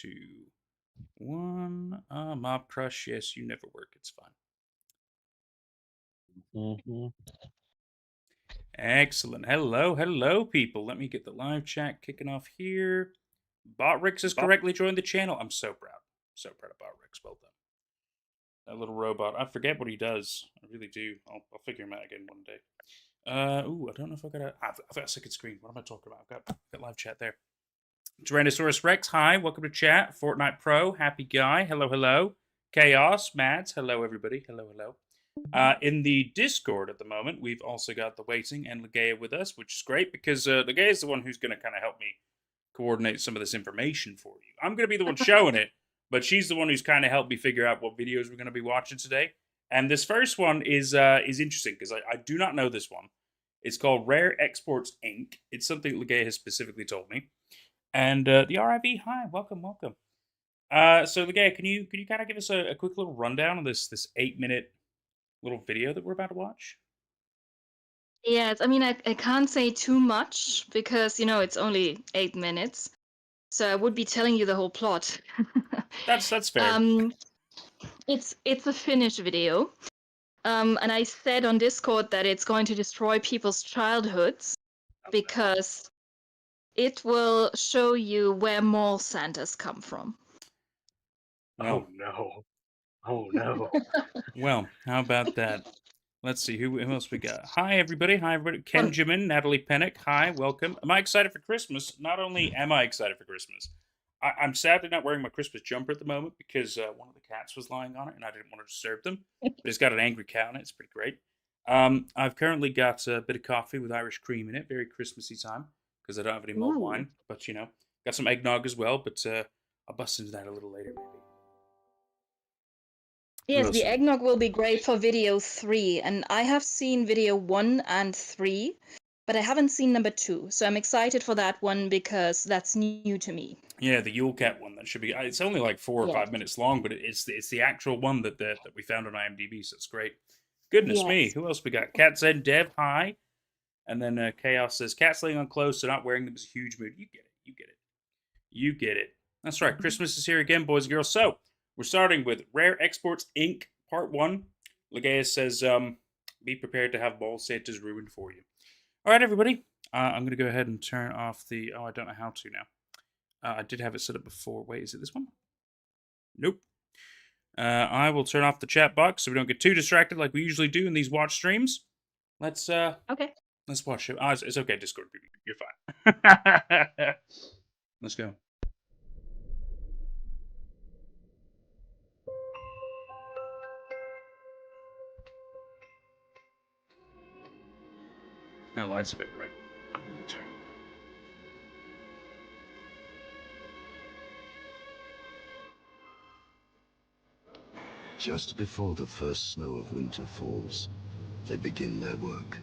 2, 1. Mob Crush, yes, you never work. It's fine. Excellent. Hello, people. Let me get the live chat kicking off here. Botrix has correctly joined the channel. I'm so proud. So proud of Botrix. Well done. That little robot. I forget what he does. I really do. I'll figure him out again one day. I don't know if I've got a second screen. What am I talking about? I've got live chat there. Tyrannosaurus Rex, hi. Welcome to chat. Fortnite Pro, Happy Guy. Hello. Chaos, Mads. Hello, everybody. Hello. In the Discord at the moment, we've also got the Waiting and Legea with us, which is great because Legea is the one who's going to kind of help me coordinate some of this information for you. I'm going to be the one showing it, but she's the one who's kind of helped me figure out what videos we're going to be watching today. And this first one is interesting because I do not know this one. It's called Rare Exports Inc. It's something Legea has specifically told me. And the RIV, hi, welcome. So Legea, can you kind of give us a quick little rundown of this 8-minute little video that we're about to watch? Yes, I mean, I can't say too much because, it's only 8 minutes. So I would be telling you the whole plot. That's fair. It's a Finnish video. And I said on Discord that it's going to destroy people's childhoods because it will show you where mall Santas come from. Well, Oh no. well, how about that? Let's see who else we got. Hi everybody. Ken Jimin, Natalie Pennick. Hi, welcome. Am I excited for Christmas? Not only am I excited for Christmas, I'm sadly not wearing my Christmas jumper at the moment because one of the cats was lying on it and I didn't want to disturb them. But it's got an angry cat on it. It's pretty great. I've currently got a bit of coffee with Irish cream in it. Very Christmassy time because I don't have any mulled wine. But got some eggnog as well. But I'll bust into that a little later, maybe. Yes, the eggnog will be great for video 3, and I have seen video 1 and 3, but I haven't seen number 2, so I'm excited for that one because that's new to me. Yeah, the Yule Cat one, that should be. It's only like 4 or 5 minutes long, but it's the actual one that we found on IMDb, so it's great. Goodness me, who else we got? Cat Zen Dev, hi. And then Chaos says, Cat's laying on clothes, so not wearing them is a huge mood. You get it. That's right, Christmas is here again, boys and girls. So, we're starting with Rare Exports Inc. Part 1. Legea says, be prepared to have Ball Santa's ruined for you. All right, everybody. I'm going to go ahead and turn off the... Oh, I don't know how to now. I did have it set up before. Wait, is it this one? Nope. I will turn off the chat box so we don't get too distracted like we usually do in these watch streams. Let's watch it. Oh, it's okay, Discord. You're fine. Let's go. That light's a bit bright. Just before the first snow of winter falls, they begin their work.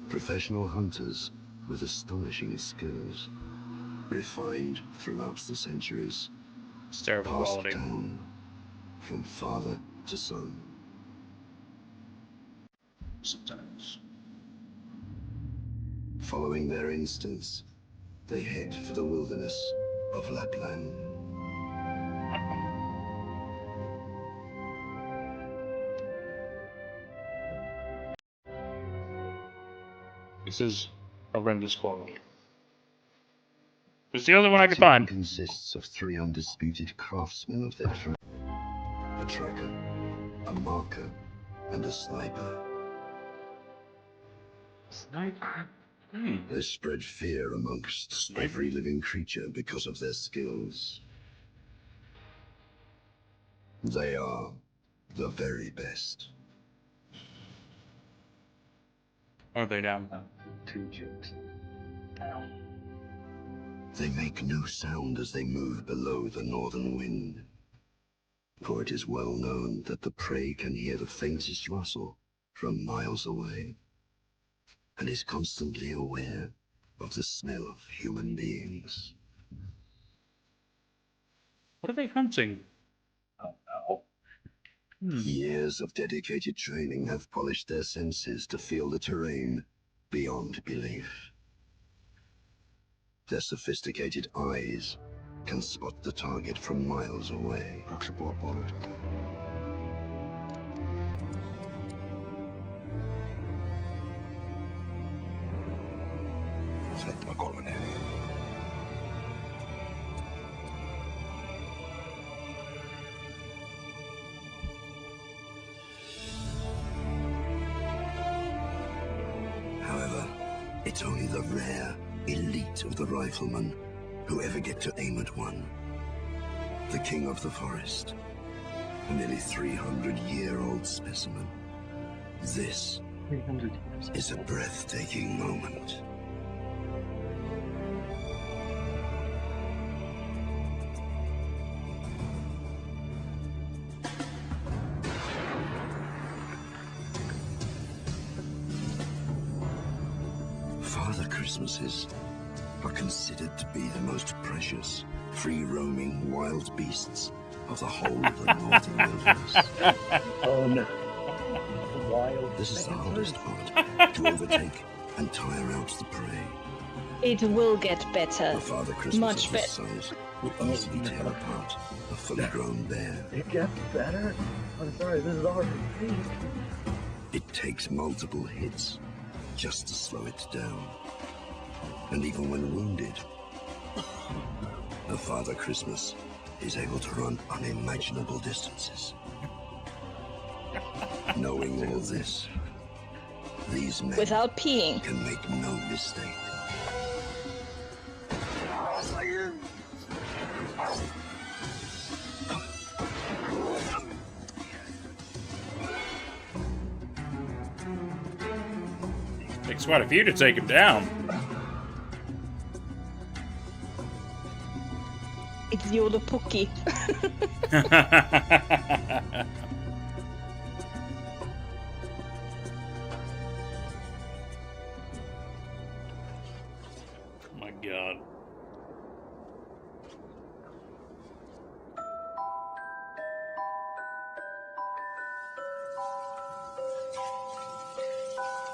Professional hunters with astonishing skills, refined throughout the centuries, passed down from father to son. Sometimes. Following their instincts, they head for the wilderness of Lapland. This is horrendous quality. It's the only one I could find. It consists of 3 undisputed craftsmen of their trade. A tracker, a marker, and a sniper. Sniper? They spread fear amongst every living creature because of their skills. They are the very best. Are they down? 2 jokes. They make no sound as they move below the northern wind. For it is well known that the prey can hear the faintest rustle from miles away, and is constantly aware of the smell of human beings. What are they hunting? Years of dedicated training have polished their senses to feel the terrain beyond belief. Their sophisticated eyes can spot the target from miles away. However, it's only the rare elite of the riflemen who ever get to aim at one. The king of the forest, a nearly 300-year-old specimen. This 300 years. is a breathtaking moment. Father Christmases are considered to be the most precious, free-roaming wild beasts of the whole of the northern wilderness. Oh no. Wild. This is the hardest part, to overtake and tire out the prey. It will get better. The Father Christmas Much of this size will easily tear apart a fully grown bear. It gets better? I'm sorry, this is already peak. It takes multiple hits just to slow it down. And even when wounded, the Father Christmas is able to run unimaginable distances. Knowing all this, these men Without peeing. can make no mistake. Takes quite a few to take him down. It's Yoda Pookie. Oh my god.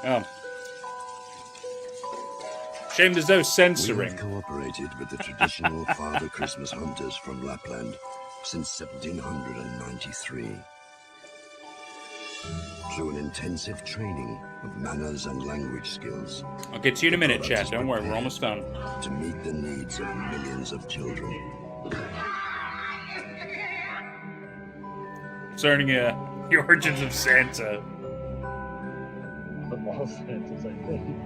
Oh. Shame there's no We censoring. have cooperated with the traditional Father Christmas hunters from Lapland since 1793. Through an intensive training of manners and language skills I'll get to you in a minute, product chat. is Don't worry, we're prepared almost done. to meet the needs of millions of children. Concerning the origins of Santa. The mall Santas, I think.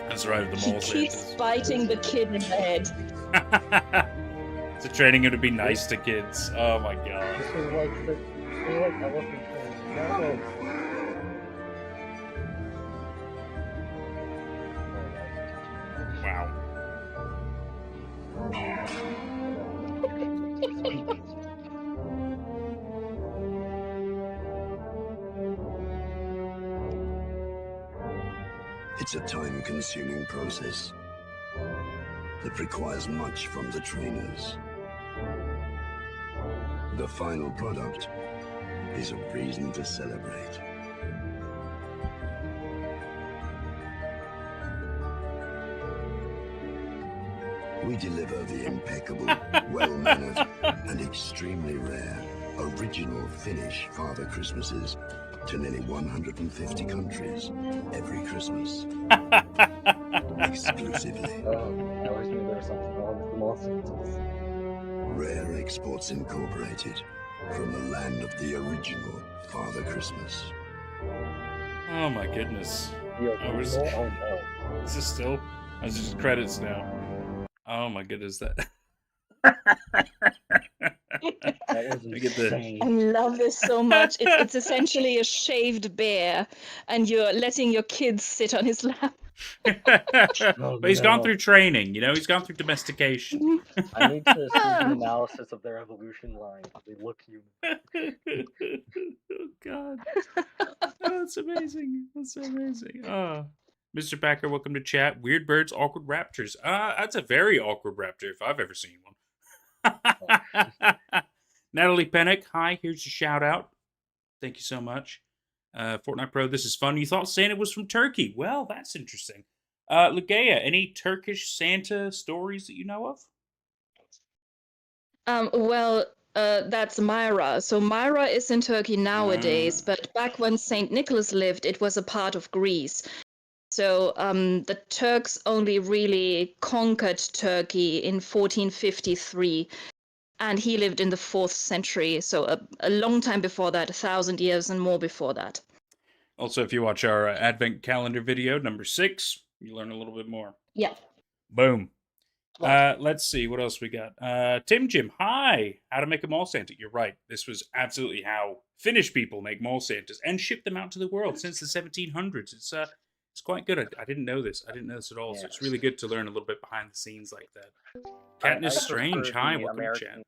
That's right, the He mole keeps Santas. biting the kid in the head. So training him to be nice to kids. Oh my god. This is like the elephant thing. No. Wow. It's a time-consuming process that requires much from the trainers. The final product is a reason to celebrate. We deliver the impeccable, well-mannered, and extremely rare original Finnish Father Christmases to nearly 150 countries every Christmas. Exclusively. I always knew there was something wrong with the mall Santas. Rare Exports Incorporated, from the land of the original Father Christmas. Oh my goodness. Yo, I was- oh no. Is this still? Oh, it's just credits now. Oh my goodness, that. That was I get the- insane. I love this so much. It's essentially a shaved bear, and you're letting your kids sit on his lap. But he's gone no. through training, you know, he's gone through domestication. I need to see an analysis of their evolution line. They look human. Oh god. Oh, that's amazing. That's so amazing. Oh. Mr. Packer, welcome to chat. Weird birds, awkward raptors. That's a very awkward raptor if I've ever seen one. Natalie Pennick, hi, here's your shout out. Thank you so much. Fortnite Pro, this is fun. You thought Santa was from Turkey. Well, that's interesting. Ligea, any Turkish Santa stories that you know of? Well, that's Myra. So Myra is in Turkey nowadays, but back when Saint Nicholas lived, it was a part of Greece. So the Turks only really conquered Turkey in 1453, and he lived in the 4th century, so a long time before that, 1,000 years and more before that. Also, if you watch our Advent calendar video, number 6, you learn a little bit more. Yeah. Boom. Let's see, what else we got? Tim Jim, hi! How to make a mall Santa. You're right. This was absolutely how Finnish people make mall Santas and ship them out to the world since the 1700s. It's quite good. I didn't know this. I didn't know this at all. So it's really good to learn a little bit behind the scenes like that. Katniss Strange, hi, welcome to chat.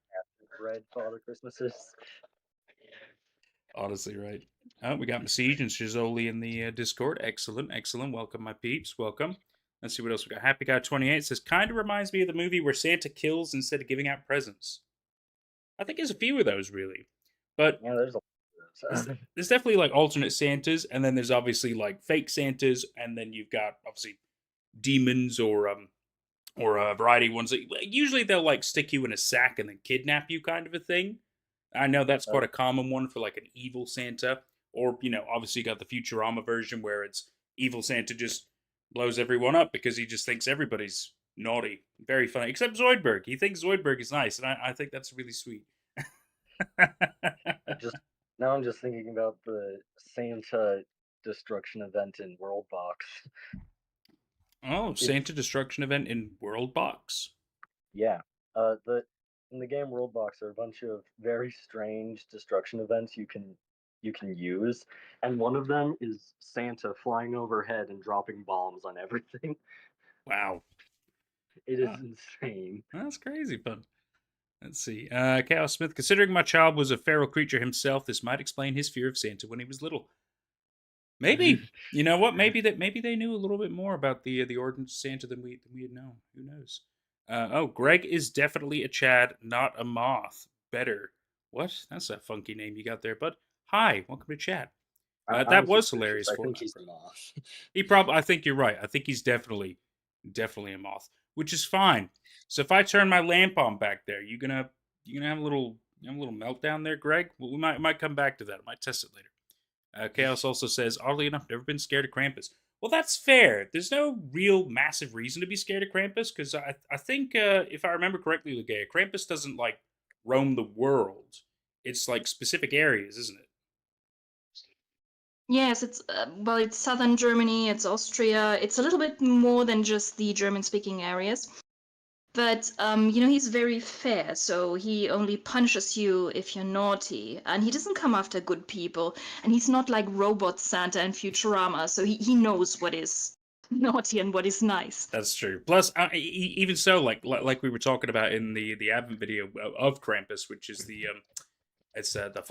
Red Father Christmases. Honestly, right. Oh, we got Masiege and Shizoli in the Discord. Excellent, excellent. Welcome, my peeps. Welcome. Let's see what else we got. Happy Guy 28 says, kind of reminds me of the movie where Santa kills instead of giving out presents. I think there's a few of those, really. But yeah, there's a lot of those. There's definitely like alternate Santas, and then there's obviously like fake Santas, and then you've got obviously demons or a variety of ones. Usually they'll like stick you in a sack and then kidnap you, kind of a thing. I know that's quite a common one for like an evil Santa, or obviously you got the Futurama version where it's evil Santa just blows everyone up because he just thinks everybody's naughty. Very funny, except Zoidberg. He thinks Zoidberg is nice, and I think that's really sweet. Now I'm just thinking about the Santa destruction event in World Box. Oh, Santa destruction event in World Box. Yeah. In the game World Box, there are a bunch of very strange destruction events you can use, and one of them is Santa flying overhead and dropping bombs on everything. Wow. It is insane. That's crazy fun. Let's see. Chaos Smith, considering my child was a feral creature himself, this might explain his fear of Santa when he was little. Maybe. You know what? Maybe they knew a little bit more about the origins of Santa than we had known. Who knows? Greg is definitely a Chad, not a moth. Better. What? That's a funky name you got there, bud. Hi, welcome to chat. That was hilarious. I think he's a moth. I think you're right. I think he's definitely a moth, which is fine. So if I turn my lamp on back there, you gonna have a little meltdown there, Greg? Well, we might come back to that. I might test it later. Chaos also says, oddly enough, never been scared of Krampus. Well, that's fair. There's no real massive reason to be scared of Krampus, because I think, if I remember correctly, Legea, Krampus doesn't, like, roam the world. It's, like, specific areas, isn't it? Yes, it's southern Germany, it's Austria. It's a little bit more than just the German-speaking areas. But, he's very fair, so he only punishes you if you're naughty. And he doesn't come after good people. And he's not like Robot Santa and Futurama, so he knows what is naughty and what is nice. That's true. Plus, even so, like we were talking about in the Advent video of Krampus, which is it's the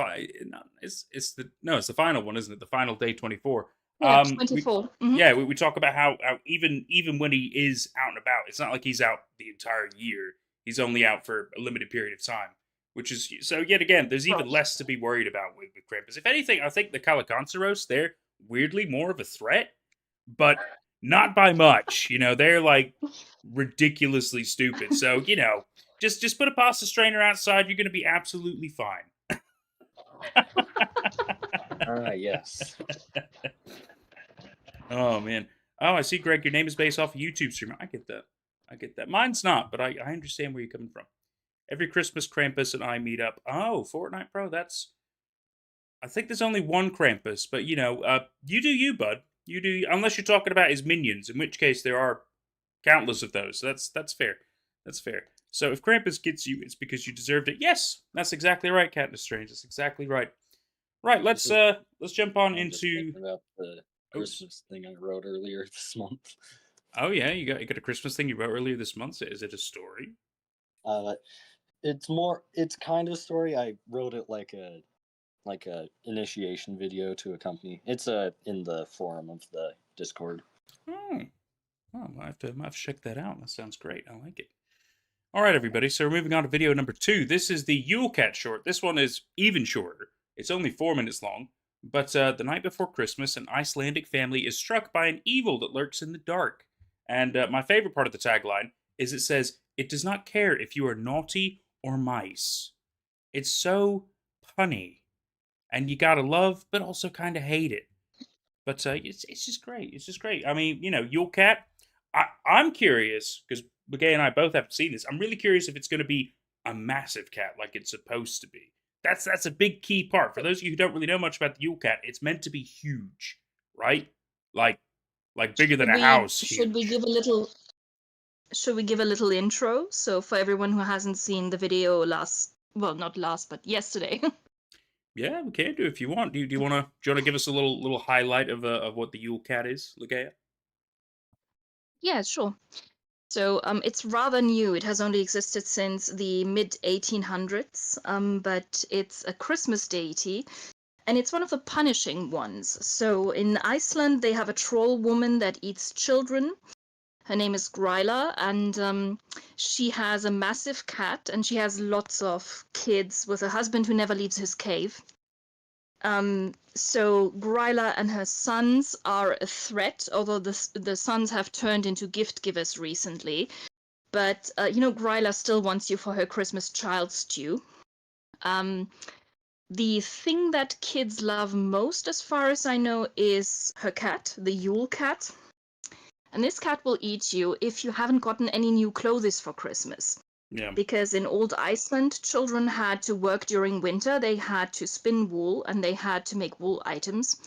final one, isn't it? The final day 24. Yeah, 24. Yeah, we talk about how even when he is out and about, it's not like he's out the entire year. He's only out for a limited period of time, which is so. Yet again, there's even less to be worried about with Krampus. If anything, I think the Kalakansaros, they're weirdly more of a threat, but not by much. They're like ridiculously stupid. So just put a pasta strainer outside. You're going to be absolutely fine. Yes. Oh man. Oh, I see, Greg. Your name is based off a YouTube streamer. I get that. Mine's not, but I understand where you're coming from. Every Christmas, Krampus and I meet up. Oh, Fortnite Pro. I think there's only one Krampus, but you do you, bud. You do. Unless you're talking about his minions, in which case there are countless of those. So that's fair. That's fair. So if Krampus gets you, it's because you deserved it. Yes, that's exactly right, Katniss Strange. That's exactly right. Right, let's jump on into about the Christmas thing I wrote earlier this month. Oh yeah, you got a Christmas thing you wrote earlier this month. Is it a story? It's kind of a story. I wrote it like a initiation video to a company. It's in the forum of the Discord. Oh, I have to check that out. That sounds great. I like it. All right, everybody. So we're moving on to video number 2. This is the Yule Cat short. This one is even shorter. It's only 4 minutes long. But the night before Christmas, an Icelandic family is struck by an evil that lurks in the dark. And my favorite part of the tagline is it says, "It does not care if you are naughty or mice. It's so punny, and you gotta love, but also kind of hate it. But it's just great. It's just great. I mean, Yule Cat. I'm curious because Begay and I both haven't seen this. I'm really curious if it's going to be a massive cat like it's supposed to be. That's a big key part. For those of you who don't really know much about the Yule Cat, it's meant to be huge, right? Like bigger than a house. Should we Huge. give a little? Should we give a little intro? So for everyone who hasn't seen the video not last, but yesterday. Yeah, we can do if you want. Do you want to give us a little highlight of what the Yule Cat is, Ligea? Yeah, sure. So it's rather new. It has only existed since the mid 1800s, but it's a Christmas deity, and it's one of the punishing ones. So in Iceland, they have a troll woman that eats children. Her name is Gryla, and she has a massive cat, and she has lots of kids with a husband who never leaves his cave. So Gryla and her sons are a threat, although the sons have turned into gift givers recently. But Gryla still wants you for her Christmas child stew. The thing that kids love most, as far as I know, is her cat, the Yule Cat. And this cat will eat you if you haven't gotten any new clothes for Christmas. Yeah. Because in old Iceland, children had to work during winter. They had to spin wool and they had to make wool items.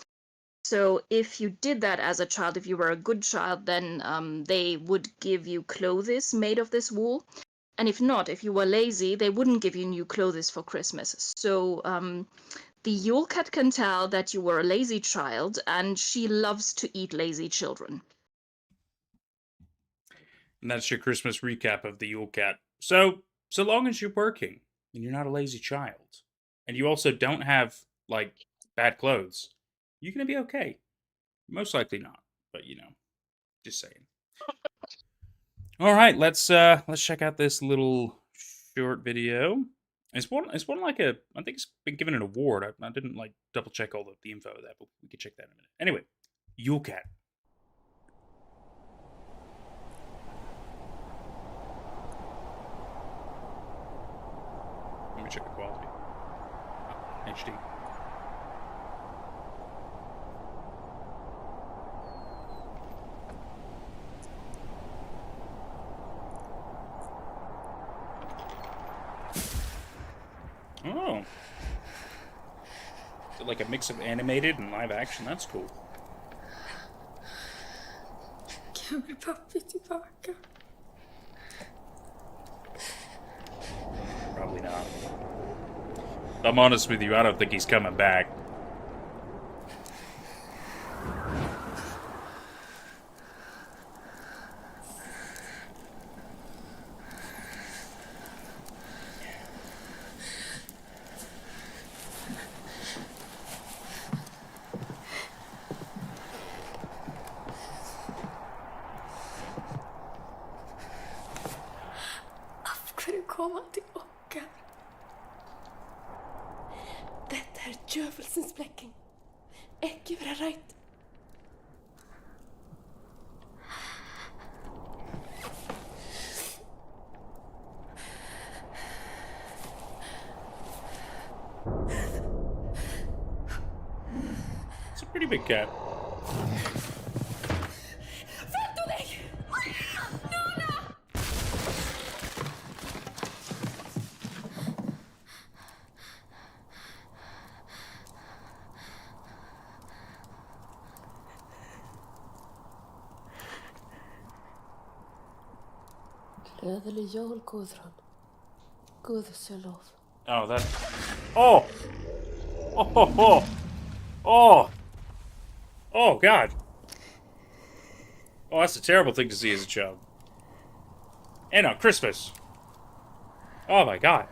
So if you did that as a child, if you were a good child, then they would give you clothes made of this wool. And if not, if you were lazy, they wouldn't give you new clothes for Christmas. So the Yule Cat can tell that you were a lazy child, and she loves to eat lazy children. And that's your Christmas recap of the Yule Cat. So long as you're working and you're not a lazy child, and you also don't have bad clothes, you're gonna be okay. Most likely not, but just saying. All right, let's check out this little short video. It's one like I think it's been given an award. I didn't double check all the info of that, but we can check that in a minute. Anyway, Yule Cat. Let me check the quality. HD. Oh. Is it like a mix of animated and live action? That's cool. Kommer pappi tillbaka? Probably not. I'm honest with you, I don't think he's coming back. Varför kom han tillbaka? Detta är djävulsens bläcking. Ekki vera rätt. It's a pretty big cat. Glädjelig jul, Gudrun. Gudskelov. Oh, that. Oh! Oh, oh, oh! Oh! Oh, God! Oh, that's a terrible thing to see as a child. And on Christmas! Oh, my God.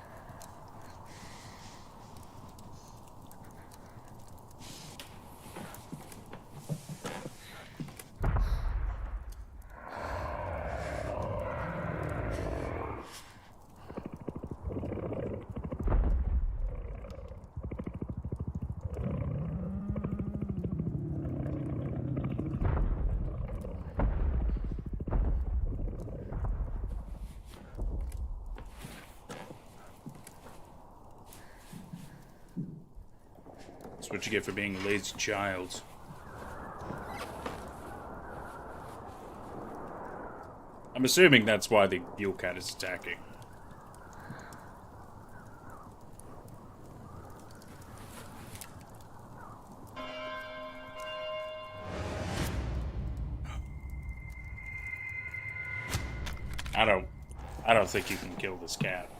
That's what you get for being a lazy child. I'm assuming that's why the Yule Cat is attacking. I don't think you can kill this cat.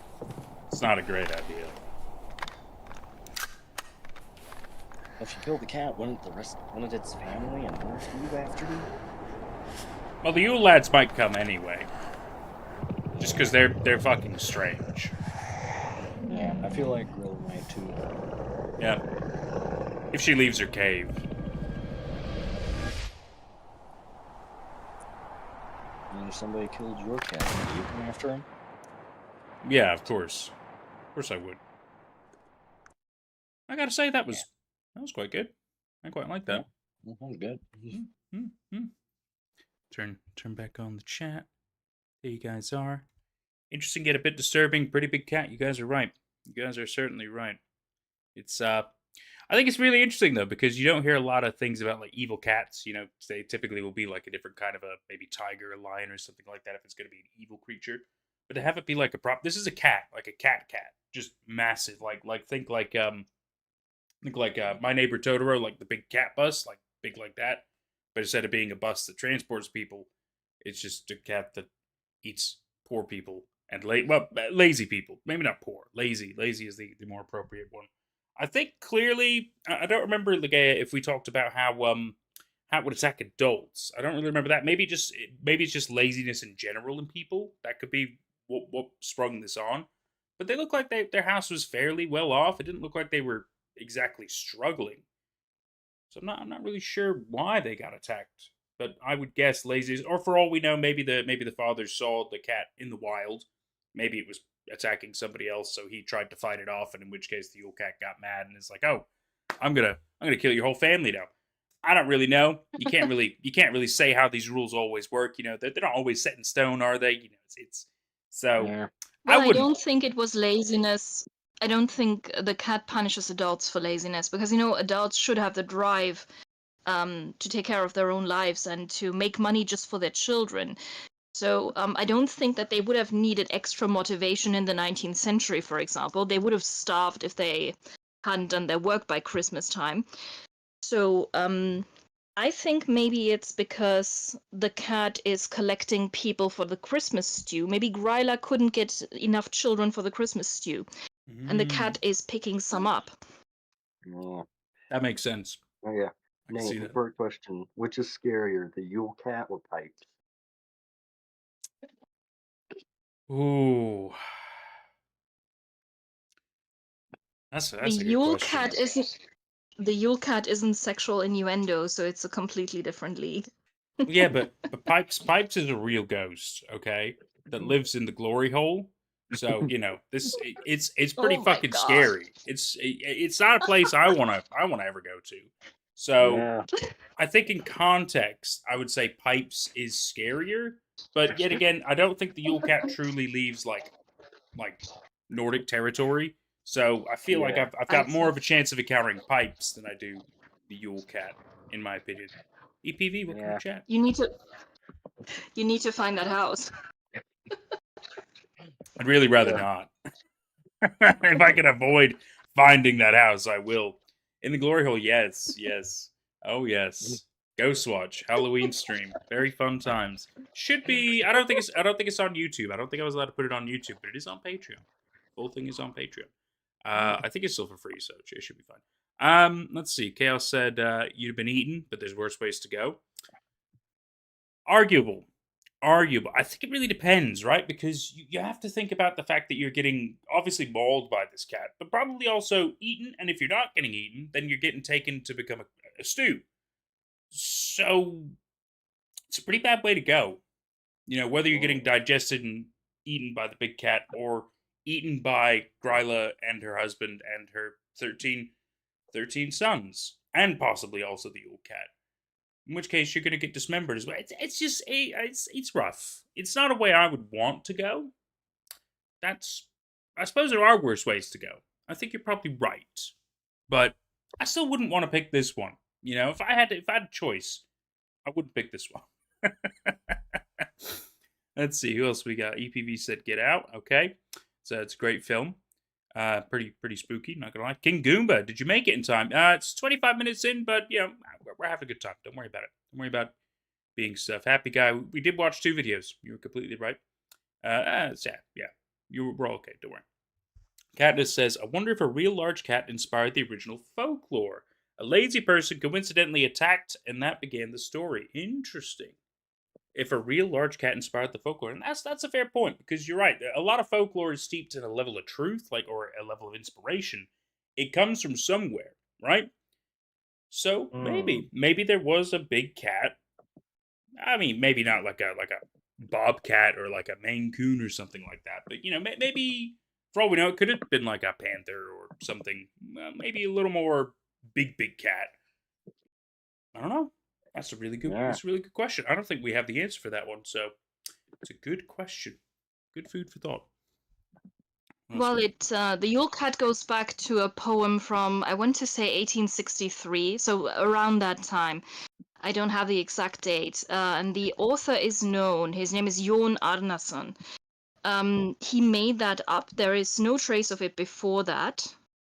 It's not a great idea. If you kill the cat, wouldn't its family and others leave after you? Well, the Yule lads might come anyway. Just because they're fucking strange. Yeah, I feel like Grill might too. Yeah. If she leaves her cave. And if somebody killed your cat, would you come after him? Yeah, of course. Of course I would. I gotta say, that was quite good. I quite like that. Yeah, that was good. Turn back on the chat. There you guys are. Interesting yet a bit disturbing. Pretty big cat. You guys are right. You guys are certainly right. It's I think it's really interesting though, because you don't hear a lot of things about like evil cats. You know, they typically will be like a different kind of a maybe tiger, a lion, or something like that if it's going to be an evil creature. But to have it be like a prop, this is a cat, like a cat, just massive. Think like My Neighbor Totoro, like the big cat bus, like big like that. But instead of being a bus that transports people, it's just a cat that eats poor people and lazy people. Maybe not poor, lazy. Lazy is the more appropriate one. I think clearly, I don't remember Legea if we talked about how it would attack adults. I don't really remember that. Maybe it's just laziness in general in people. That could be what sprung this on. But they look like their house was fairly well off. It didn't look like they were exactly struggling. So I'm not really sure why they got attacked. But I would guess laziness, or for all we know, maybe the father saw the cat in the wild. Maybe it was attacking somebody else, so he tried to fight it off, and in which case the Yule Cat got mad and is like, "Oh, I'm gonna kill your whole family now." I don't really know. You can't really say how these rules always work. You know, they're not always set in stone, are they? You know, it's so. Yeah. Well, I wouldn't. don't think it was laziness. I don't think the cat punishes adults for laziness because, adults should have the drive to take care of their own lives and to make money just for their children. So I don't think that they would have needed extra motivation in the 19th century, for example. They would have starved if they hadn't done their work by Christmas time. So I think maybe it's because the cat is collecting people for the Christmas stew. Maybe Gryla couldn't get enough children for the Christmas stew, and the cat is picking some up. Yeah. That makes sense. Oh yeah. I can see Nate, that. first question: which is scarier, the Yule Cat or Pipes? Ooh. That's The a good Yule question. cat isn't. The Yule cat isn't sexual innuendo, so it's a completely different league. Yeah, but Pipes is a real ghost, okay, that lives in the glory hole. So it's pretty Oh my fucking God. scary. It's not a place I wanna ever go to. So Yeah. I think in context, I would say Pipes is scarier. But yet again, I don't think the Yule Cat truly leaves like Nordic territory. So I feel like Yeah. I've got more of a chance of encountering Pipes than I do the Yule Cat, in my opinion. EPV, welcome Yeah. to chat. You need to find that house. I'd really rather Yeah. not. If I can avoid finding that house, I will. In the glory hole, yes. Oh yes. Ghost Watch Halloween stream, very fun times. Should be. I don't think it's on YouTube. I don't think I was allowed to put it on YouTube, but it is on Patreon. Full thing is on Patreon. I think it's still for free, so it should be fine. Let's see. Chaos said you've been eaten, but there's worse ways to go. Arguable. I think it really depends, right? Because you have to think about the fact that you're getting obviously mauled by this cat, but probably also eaten. And if you're not getting eaten, then you're getting taken to become a stew. So it's a pretty bad way to go. You know, whether you're getting digested and eaten by the big cat or eaten by Gryla and her husband and her 13 sons, and possibly also the old cat. In which case, you're going to get dismembered as well. It's rough. It's not a way I would want to go. I suppose there are worse ways to go. I think you're probably right. But I still wouldn't want to pick this one. You know, if I had a choice, I wouldn't pick this one. Let's see, who else we got? EPV said Get Out. Okay. So it's a great film. Pretty spooky, not gonna lie. King Goomba, did you make it in time? It's 25 minutes in, but you know, we're having a good time. Don't worry about it. Don't worry about being stuff. Happy guy. We did watch 2 videos. You were completely right. Sad. Yeah. We're all okay. Don't worry. Katniss says, I wonder if a real large cat inspired the original folklore. A lazy person coincidentally attacked, and that began the story. Interesting. If a real large cat inspired the folklore, and that's a fair point, because you're right. A lot of folklore is steeped in a level of truth, or a level of inspiration. It comes from somewhere, right? So maybe there was a big cat. I mean, maybe not like a bobcat or like a Maine Coon or something like that, but you know, maybe for all we know, it could have been like a panther or something. Maybe a little more big cat. I don't know. That's a really good. Yeah. That's a really good question. I don't think we have the answer for that one, so it's a good question. Good food for thought. Well, the Yule Cat goes back to a poem from, I want to say 1863, so around that time. I don't have the exact date, and the author is known. His name is Jon Arnason. He made that up. There is no trace of it before that.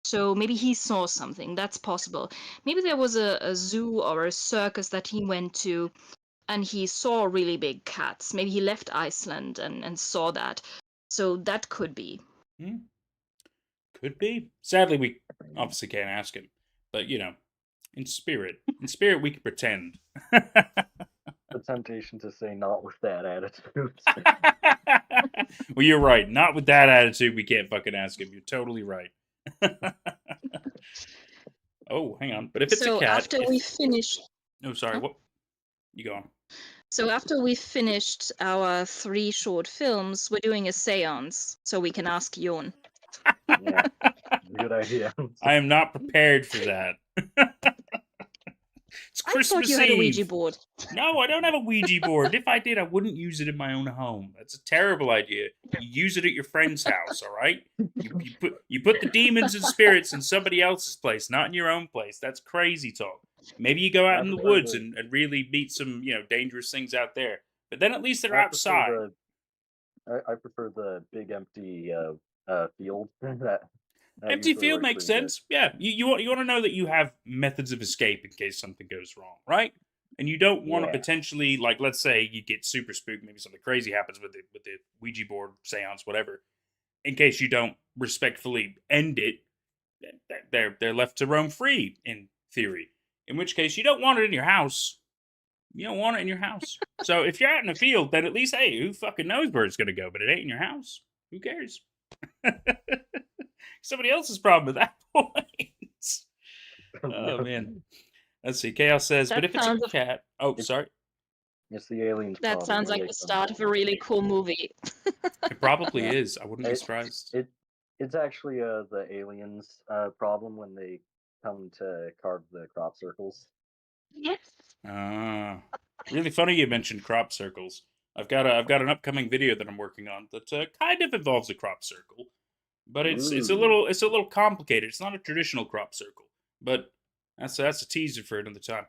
So maybe he saw something. That's possible. Maybe there was a zoo or a circus that he went to, and he saw really big cats. Maybe he left Iceland and saw that. So that could be. Could be. Sadly, we obviously can't ask him. But, you know, in spirit we can pretend. The temptation to say not with that attitude. Well, you're right. Not with that attitude, we can't fucking ask him. You're totally right. Oh, hang on. But if it's a cat... After we finish... Oh, sorry. What? You go on. So after we finished our 3 short films, we're doing a seance, so we can ask Jon. Yeah, good idea. I am not prepared for that. It's Christmas I thought you had a Ouija board. No, I don't have a Ouija board. If I did, I wouldn't use it in my own home. That's a terrible idea. You use it at your friend's house, all right? You put the demons and spirits in somebody else's place, not in your own place. That's crazy talk. Maybe you go out in the woods and really meet some, you know, dangerous things out there. But then at least they're outside. I prefer the big empty field. That Empty field makes sense. Yeah, you want to know that you have methods of escape in case something goes wrong, right? And you don't want to potentially, like, let's say you get super spooked, maybe something crazy happens with the Ouija board, seance, whatever. In case you don't respectfully end it, they're left to roam free in theory. In which case, you don't want it in your house. You don't want it in your house. So if you're out in the field, then at least, hey, who fucking knows where it's gonna go? But it ain't in your house. Who cares? Somebody else's problem at that point. Oh, man. Let's see. Chaos says, but if it's a cat... Oh, sorry. It's the aliens. That sounds like the start of a really cool movie. It probably is. I wouldn't be surprised. It's actually the aliens' problem when they come to carve the crop circles. Yes. Really funny you mentioned crop circles. I've got an upcoming video that I'm working on that kind of involves a crop circle. But it's a little complicated. It's not a traditional crop circle, but that's a teaser for another time.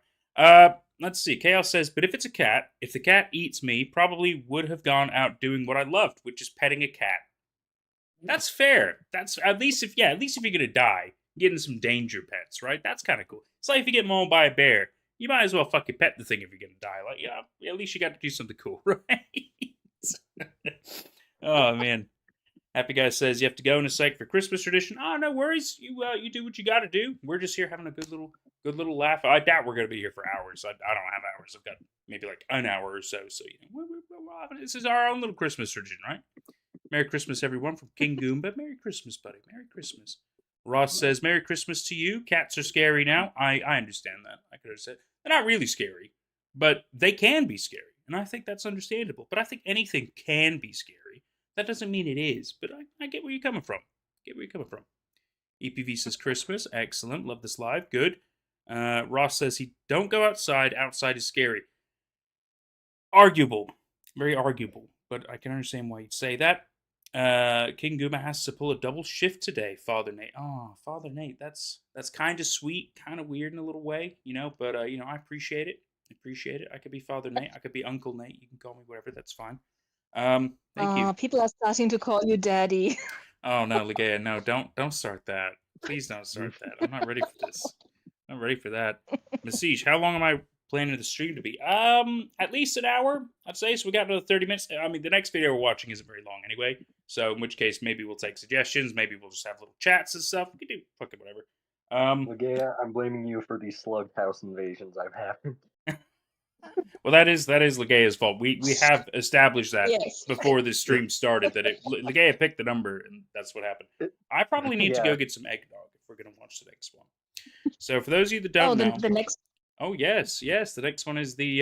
Let's see. Chaos says, but if it's a cat, if the cat eats me, probably would have gone out doing what I loved, which is petting a cat. That's fair. That's at least if you're gonna die, getting some danger pets, right? That's kind of cool. It's like if you get mauled by a bear, you might as well fucking pet the thing if you're gonna die. Like, yeah, at least you got to do something cool, right? Oh man. Happy Guy says you have to go in a sec for Christmas tradition. Oh, no worries. You do what you got to do. We're just here having a good little laugh. I doubt we're gonna be here for hours. I don't have hours. I've got maybe like an hour or so. So you know, this is our own little Christmas tradition, right? Merry Christmas, everyone, from King Goomba. Merry Christmas, buddy. Merry Christmas. Ross says Merry Christmas to you. Cats are scary now. I understand that. I could have said they're not really scary, but they can be scary, and I think that's understandable. But I think anything can be scary. That doesn't mean it is, but I get where you're coming from. EPV says Christmas. Excellent. Love this live. Good. Ross says he don't go outside. Outside is scary. Arguable. Very arguable. But I can understand why you'd say that. King Guma has to pull a double shift today, Father Nate. Oh, Father Nate, that's kind of sweet, kind of weird in a little way, but I appreciate it. I could be Father Nate, I could be Uncle Nate. You can call me whatever, that's fine. Thank you. People are starting to call you daddy. Oh no, Ligea, no, don't start that. Please don't start that. I'm not ready for this. I'm ready for that. Masish, how long am I planning the stream to be? At least an hour, I'd say. So we got another 30 minutes. I mean, the next video we're watching isn't very long anyway. So in which case, maybe we'll take suggestions. Maybe we'll just have little chats and stuff. We can do fucking whatever. Ligea, I'm blaming you for these slug house invasions I've had. Well, that is Ligea's fault. We have established that Yes. before this stream started that Ligea picked the number and that's what happened. I probably need to go get some eggnog if we're gonna watch the next one. So for those of you that don't know, the next. oh yes, the next one is the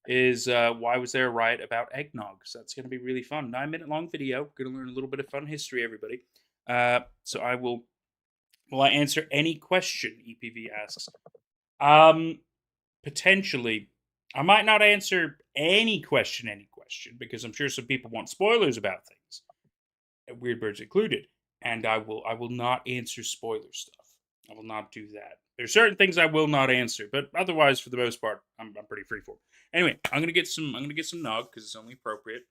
why was there a riot about eggnog? So that's gonna be really fun. 9-minute long video. Gonna learn a little bit of fun history, everybody. So I will I answer any question EPV asks? Potentially. I might not answer any question, because I'm sure some people want spoilers about things, Weird Birds included, and I will not answer spoiler stuff. I will not do that. There's certain things I will not answer, but otherwise, for the most part, I'm pretty freeform. Anyway, I'm gonna get some nog because it's only appropriate.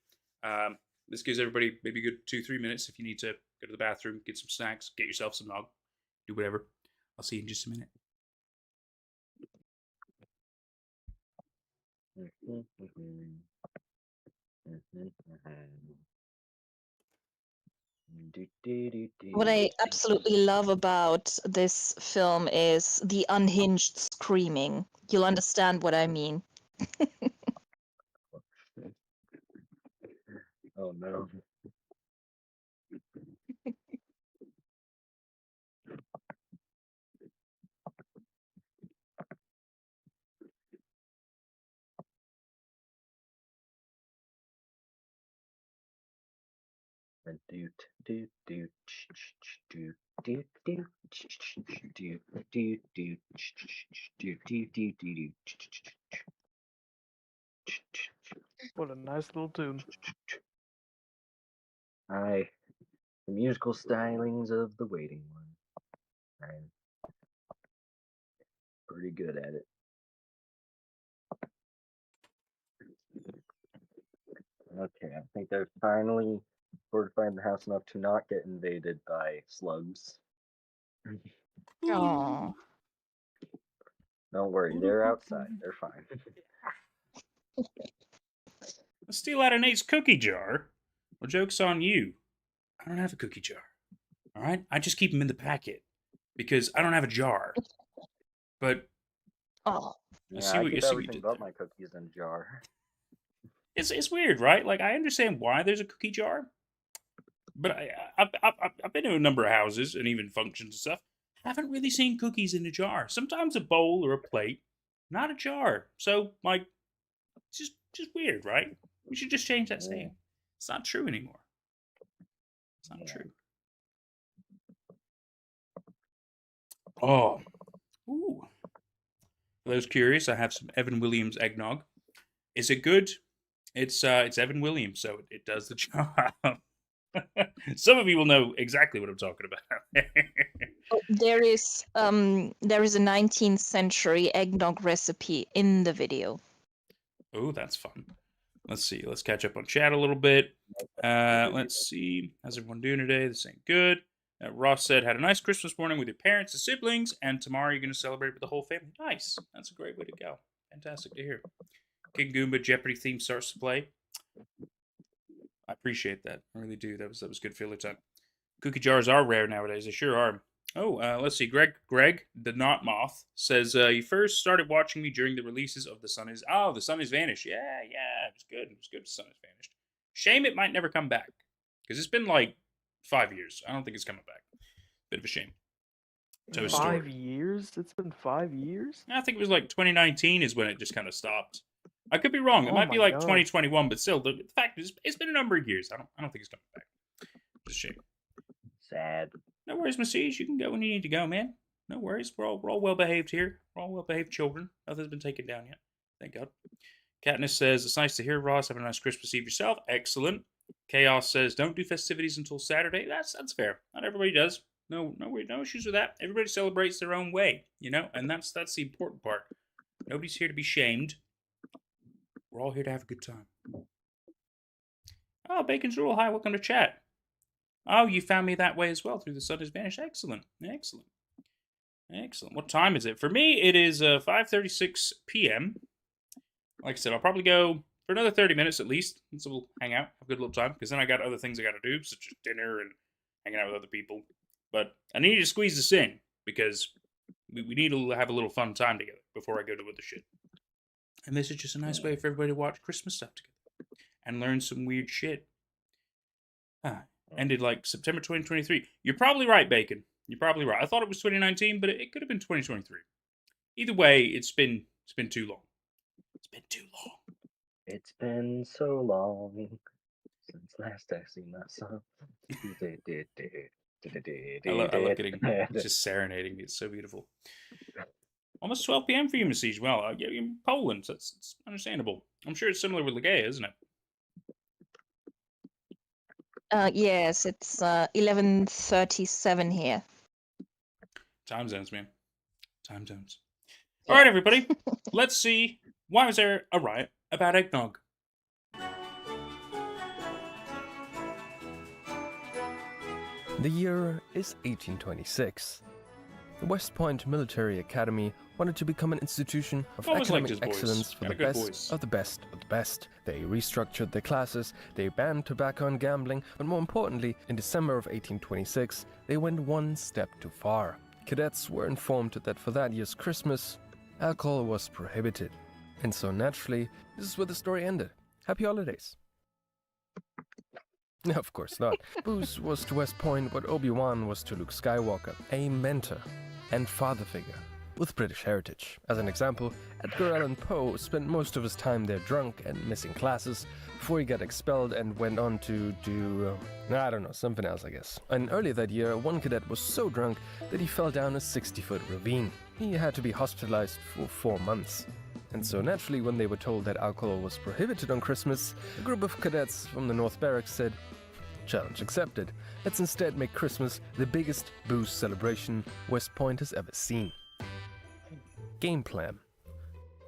This gives everybody maybe a good 2-3 minutes if you need to go to the bathroom, get some snacks, get yourself some nog, do whatever. I'll see you in just a minute. What I absolutely love about this film is the unhinged screaming. You'll understand what I mean. Oh no. What a nice little tune. The musical stylings of the waiting one. I'm pretty good at it. Okay, I think they've finally fortified the house enough to not get invaded by slugs. Aww. Don't worry, they're outside. They're fine. Let's steal out of Nate's cookie jar. Well, joke's on you. I don't have a cookie jar. All right? I just keep them in the packet because I don't have a jar. But Oh. Yeah, I keep everything but my cookies in a jar. It's weird, right? Like, I understand why there's a cookie jar, but I've been to a number of houses and even functions and stuff. Haven't really seen cookies in a jar. Sometimes a bowl or a plate, not a jar. So, like, it's just weird, right? We should just change that saying. It's not true anymore. It's not true. Oh. Ooh. For those curious, I have some Evan Williams eggnog. Is it good? It's Evan Williams, so it does the job. Some of you will know exactly what I'm talking about. There is a 19th century eggnog recipe in the video. Oh, that's fun. Let's see. Let's catch up on chat a little bit. Let's see. How's everyone doing today? This ain't good. Ross said, had a nice Christmas morning with your parents and siblings, and tomorrow you're going to celebrate with the whole family. Nice. That's a great way to go. Fantastic to hear. King Goomba Jeopardy theme starts to play. I appreciate that. I really do. That was good filler time. Cookie jars are rare nowadays. They sure are. Oh, let's see. Greg, the Not Moth, says, you first started watching me during the releases of The Sun Is... Oh, The Sun Is Vanished. Yeah, it was good. It was good. The Sun Is Vanished. Shame it might never come back. Because it's been like 5 years. I don't think it's coming back. Bit of a shame. So 5 years? It's been 5 years? I think it was like 2019 is when it just kind of stopped. I could be wrong. It might be like 2021, but still, the fact is, it's been a number of years. I don't think it's coming back. Just a shame. Sad. No worries, Messiege. You can go when you need to go, man. No worries. We're all well behaved here. We're all well behaved children. Nothing's been taken down yet. Thank God. Katniss says, it's nice to hear, Ross. Have a nice Christmas Eve yourself. Excellent. Chaos says, don't do festivities until Saturday. That's fair. Not everybody does. No issues with that. Everybody celebrates their own way, you know, and that's the important part. Nobody's here to be shamed. We're all here to have a good time. Oh, Bacon's Rule. Hi, welcome to chat. Oh, you found me that way as well, through the sun has vanished. Excellent. What time is it? For me, it is 5:36 p.m. Like I said, I'll probably go for another 30 minutes at least, and so we'll hang out, have a good little time, because then I got other things I got to do, such as dinner and hanging out with other people. But I need to squeeze this in, because we need to have a little fun time together before I go to other shit. And this is just a nice way for everybody to watch Christmas stuff together and learn some weird shit. Ended like September 2023. You're probably right, Bacon. You're probably right. I thought it was 2019, but it could have been 2023. Either way, it's been too long. It's been too long. It's been so long since last I seen that song. I love getting just serenading me. It's so beautiful. Almost 12 p.m. for you, Message. Well, you're in Poland, so it's understandable. I'm sure it's similar with Ligea, isn't it? Yes, it's 11:37 here. Time zones, man. Time zones. All right, everybody. Let's see. Why was there a riot about eggnog? The year is 1826. The West Point Military Academy wanted to become an institution of academic excellence for the best of the best of the best. They restructured their classes, they banned tobacco and gambling, but more importantly, in December of 1826, they went one step too far. Cadets were informed that for that year's Christmas, alcohol was prohibited. And so naturally, this is where the story ended. Happy holidays. No, of course not. Booze was to West Point what Obi-Wan was to Luke Skywalker, a mentor and father figure with British heritage. As an example, Edgar Allan Poe spent most of his time there drunk and missing classes before he got expelled and went on to do, I don't know, something else I guess. And earlier that year, one cadet was so drunk that he fell down a 60-foot ravine. He had to be hospitalized for 4 months. And so naturally, when they were told that alcohol was prohibited on Christmas, a group of cadets from the North Barracks said, challenge accepted. Let's instead make Christmas the biggest booze celebration West Point has ever seen. Game plan.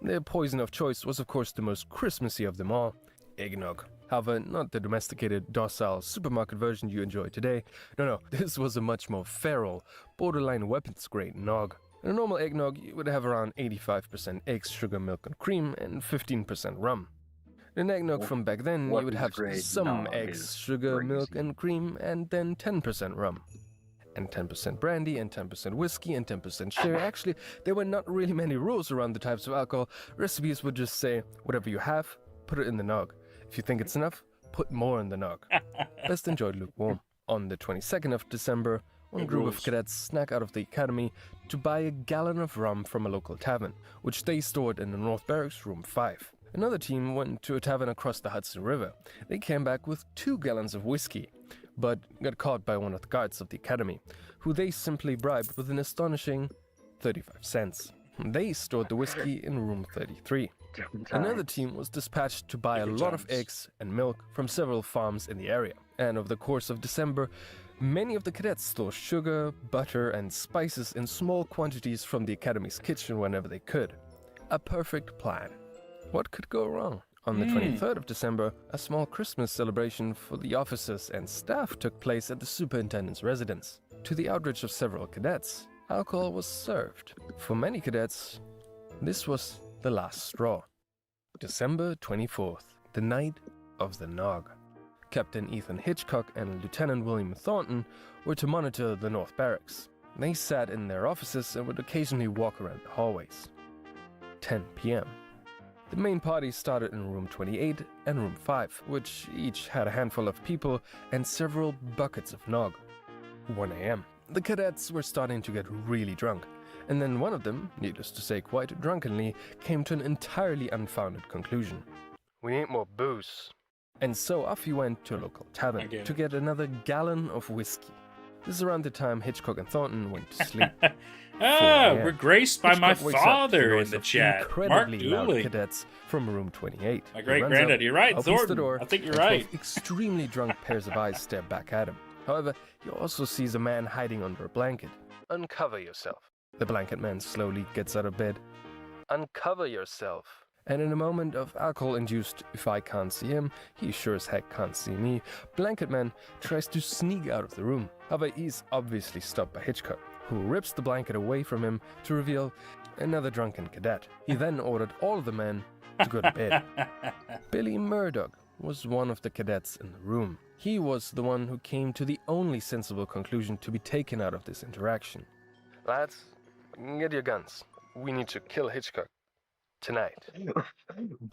Their poison of choice was of course the most Christmassy of them all, eggnog. However, not the domesticated, docile supermarket version you enjoy today. No, this was a much more feral, borderline weapons-grade nog. In a normal eggnog, you would have around 85% eggs, sugar, milk, and cream, and 15% rum. In eggnog from back then, you would have some eggs, sugar, milk, and cream, and then 10% rum. And 10% brandy, and 10% whiskey, and 10% sherry. Actually, there were not really many rules around the types of alcohol. Recipes would just say, whatever you have, put it in the nog. If you think it's enough, put more in the nog. Best enjoyed lukewarm. On the 22nd of December, one group of cadets snuck out of the academy to buy a gallon of rum from a local tavern, which they stored in the North Barracks, room 5. Another team went to a tavern across the Hudson River. They came back with 2 gallons of whiskey, but got caught by one of the guards of the academy, who they simply bribed with an astonishing 35 cents. They stored the whiskey in room 33. Another team was dispatched to buy a lot of eggs and milk from several farms in the area. And over the course of December, many of the cadets stole sugar, butter, and spices in small quantities from the academy's kitchen whenever they could. A perfect plan. What could go wrong? On the 23rd of December, a small Christmas celebration for the officers and staff took place at the superintendent's residence. To the outrage of several cadets, alcohol was served. For many cadets, this was the last straw. December 24th, the night of the Nog. Captain Ethan Hitchcock and Lieutenant William Thornton were to monitor the North Barracks. They sat in their offices and would occasionally walk around the hallways. 10 p.m. The main party started in room 28 and room 5, which each had a handful of people and several buckets of nog. 1 a.m. The cadets were starting to get really drunk, and then one of them, needless to say quite drunkenly, came to an entirely unfounded conclusion. We need more booze. And so off he went to a local tavern to get another gallon of whiskey. This is around the time Hitchcock and Thornton went to sleep. We're graced by my Hitchcock wakes up to father noise in the of chat. Mark incredibly loud Dooley. cadets from room 28. My He great runs granddad. up, You're right, opens Thornton. the door, I think you're and 12 right. extremely drunk pairs of eyes stare back at him. However, he also sees a man hiding under a blanket. Uncover yourself. The blanket man slowly gets out of bed. Uncover yourself. And in a moment of alcohol-induced, if I can't see him, he sure as heck can't see me, Blanket Man tries to sneak out of the room. However, he's obviously stopped by Hitchcock, who rips the blanket away from him to reveal another drunken cadet. He then ordered all of the men to go to bed. Billy Murdoch was one of the cadets in the room. He was the one who came to the only sensible conclusion to be taken out of this interaction. Lads, get your guns. We need to kill Hitchcock. Tonight.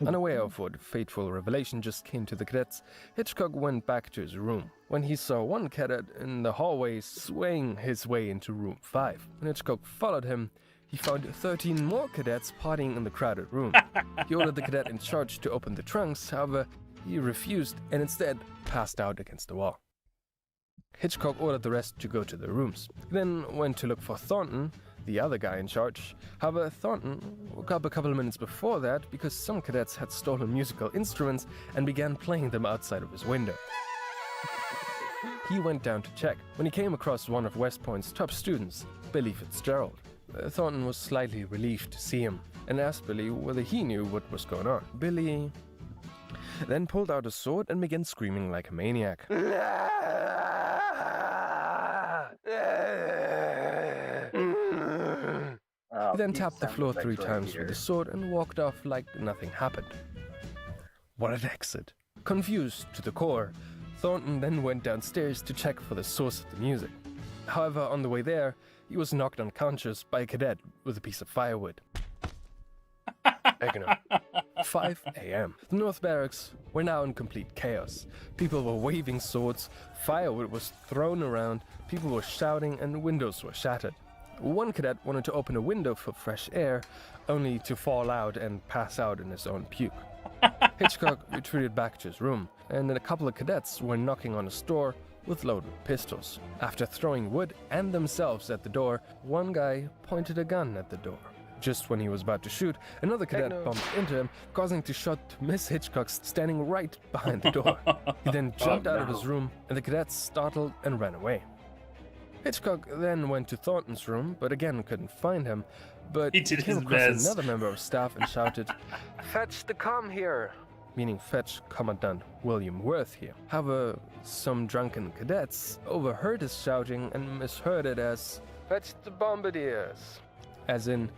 Unaware of what fateful revelation just came to the cadets, Hitchcock went back to his room. When he saw one cadet in the hallway swaying his way into room 5, when Hitchcock followed him, he found 13 more cadets partying in the crowded room. He ordered the cadet in charge to open the trunks, however, he refused and instead passed out against the wall. Hitchcock ordered the rest to go to their rooms. He then went to look for Thornton, the other guy in charge. However, Thornton woke up a couple of minutes before that because some cadets had stolen musical instruments and began playing them outside of his window. He went down to check when he came across one of West Point's top students, Billy Fitzgerald. Thornton was slightly relieved to see him and asked Billy whether he knew what was going on. Billy then pulled out a sword and began screaming like a maniac. He then tapped the floor 3 times with the sword and walked off like nothing happened. What an exit. Confused to the core, Thornton then went downstairs to check for the source of the music. However, on the way there, he was knocked unconscious by a cadet with a piece of firewood. Eggnog. 5 a.m. The North Barracks were now in complete chaos. People were waving swords, firewood was thrown around, people were shouting, and windows were shattered. One cadet wanted to open a window for fresh air, only to fall out and pass out in his own puke. Hitchcock retreated back to his room, and a couple of cadets were knocking on his door with loaded pistols. After throwing wood and themselves at the door, one guy pointed a gun at the door. Just when he was about to shoot, another cadet bumped into him, causing the shot to miss Hitchcock standing right behind the door. He then jumped out of his room, and the cadets startled and ran away. Hitchcock then went to Thornton's room, but again couldn't find him. But He did came his across best. another member of staff and shouted, "Fetch the comm here!" Meaning fetch Commandant William Worth here. However, some drunken cadets overheard his shouting and misheard it as, "Fetch the bombardiers!" As in,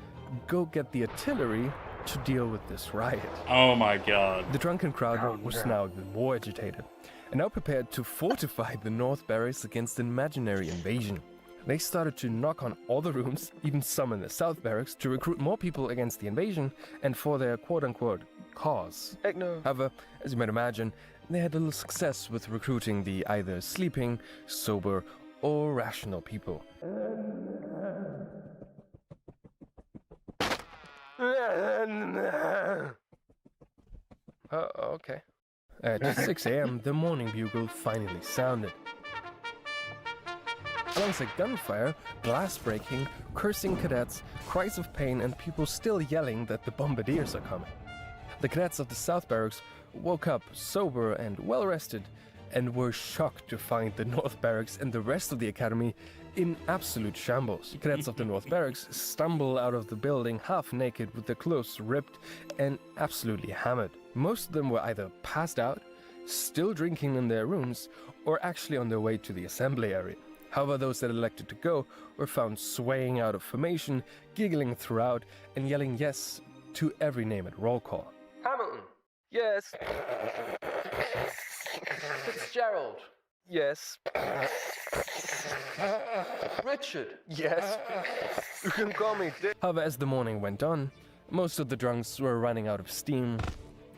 go get the artillery to deal with this riot. Oh my god. The drunken crowd was now even more agitated, and now prepared to fortify the North Barracks against an imaginary invasion. They started to knock on all the rooms, even some in the South Barracks, to recruit more people against the invasion and for their quote-unquote cause. However, as you might imagine, they had little success with recruiting the either sleeping, sober, or rational people. Okay. At 6 a.m., the morning bugle finally sounded. Alongside gunfire, glass breaking, cursing cadets, cries of pain, and people still yelling that the bombardiers are coming. The cadets of the South Barracks woke up sober and well-rested, and were shocked to find the North Barracks and the rest of the academy in absolute shambles. Cadets of the North Barracks stumble out of the building half naked with their clothes ripped and absolutely hammered. Most of them were either passed out, still drinking in their rooms, or actually on their way to the assembly area. However, those that elected to go were found swaying out of formation, giggling throughout, and yelling yes to every name at roll call. Hamilton. Yes. Fitzgerald. Yes. Richard. Yes. You can call me Dick. However, as the morning went on, most of the drunks were running out of steam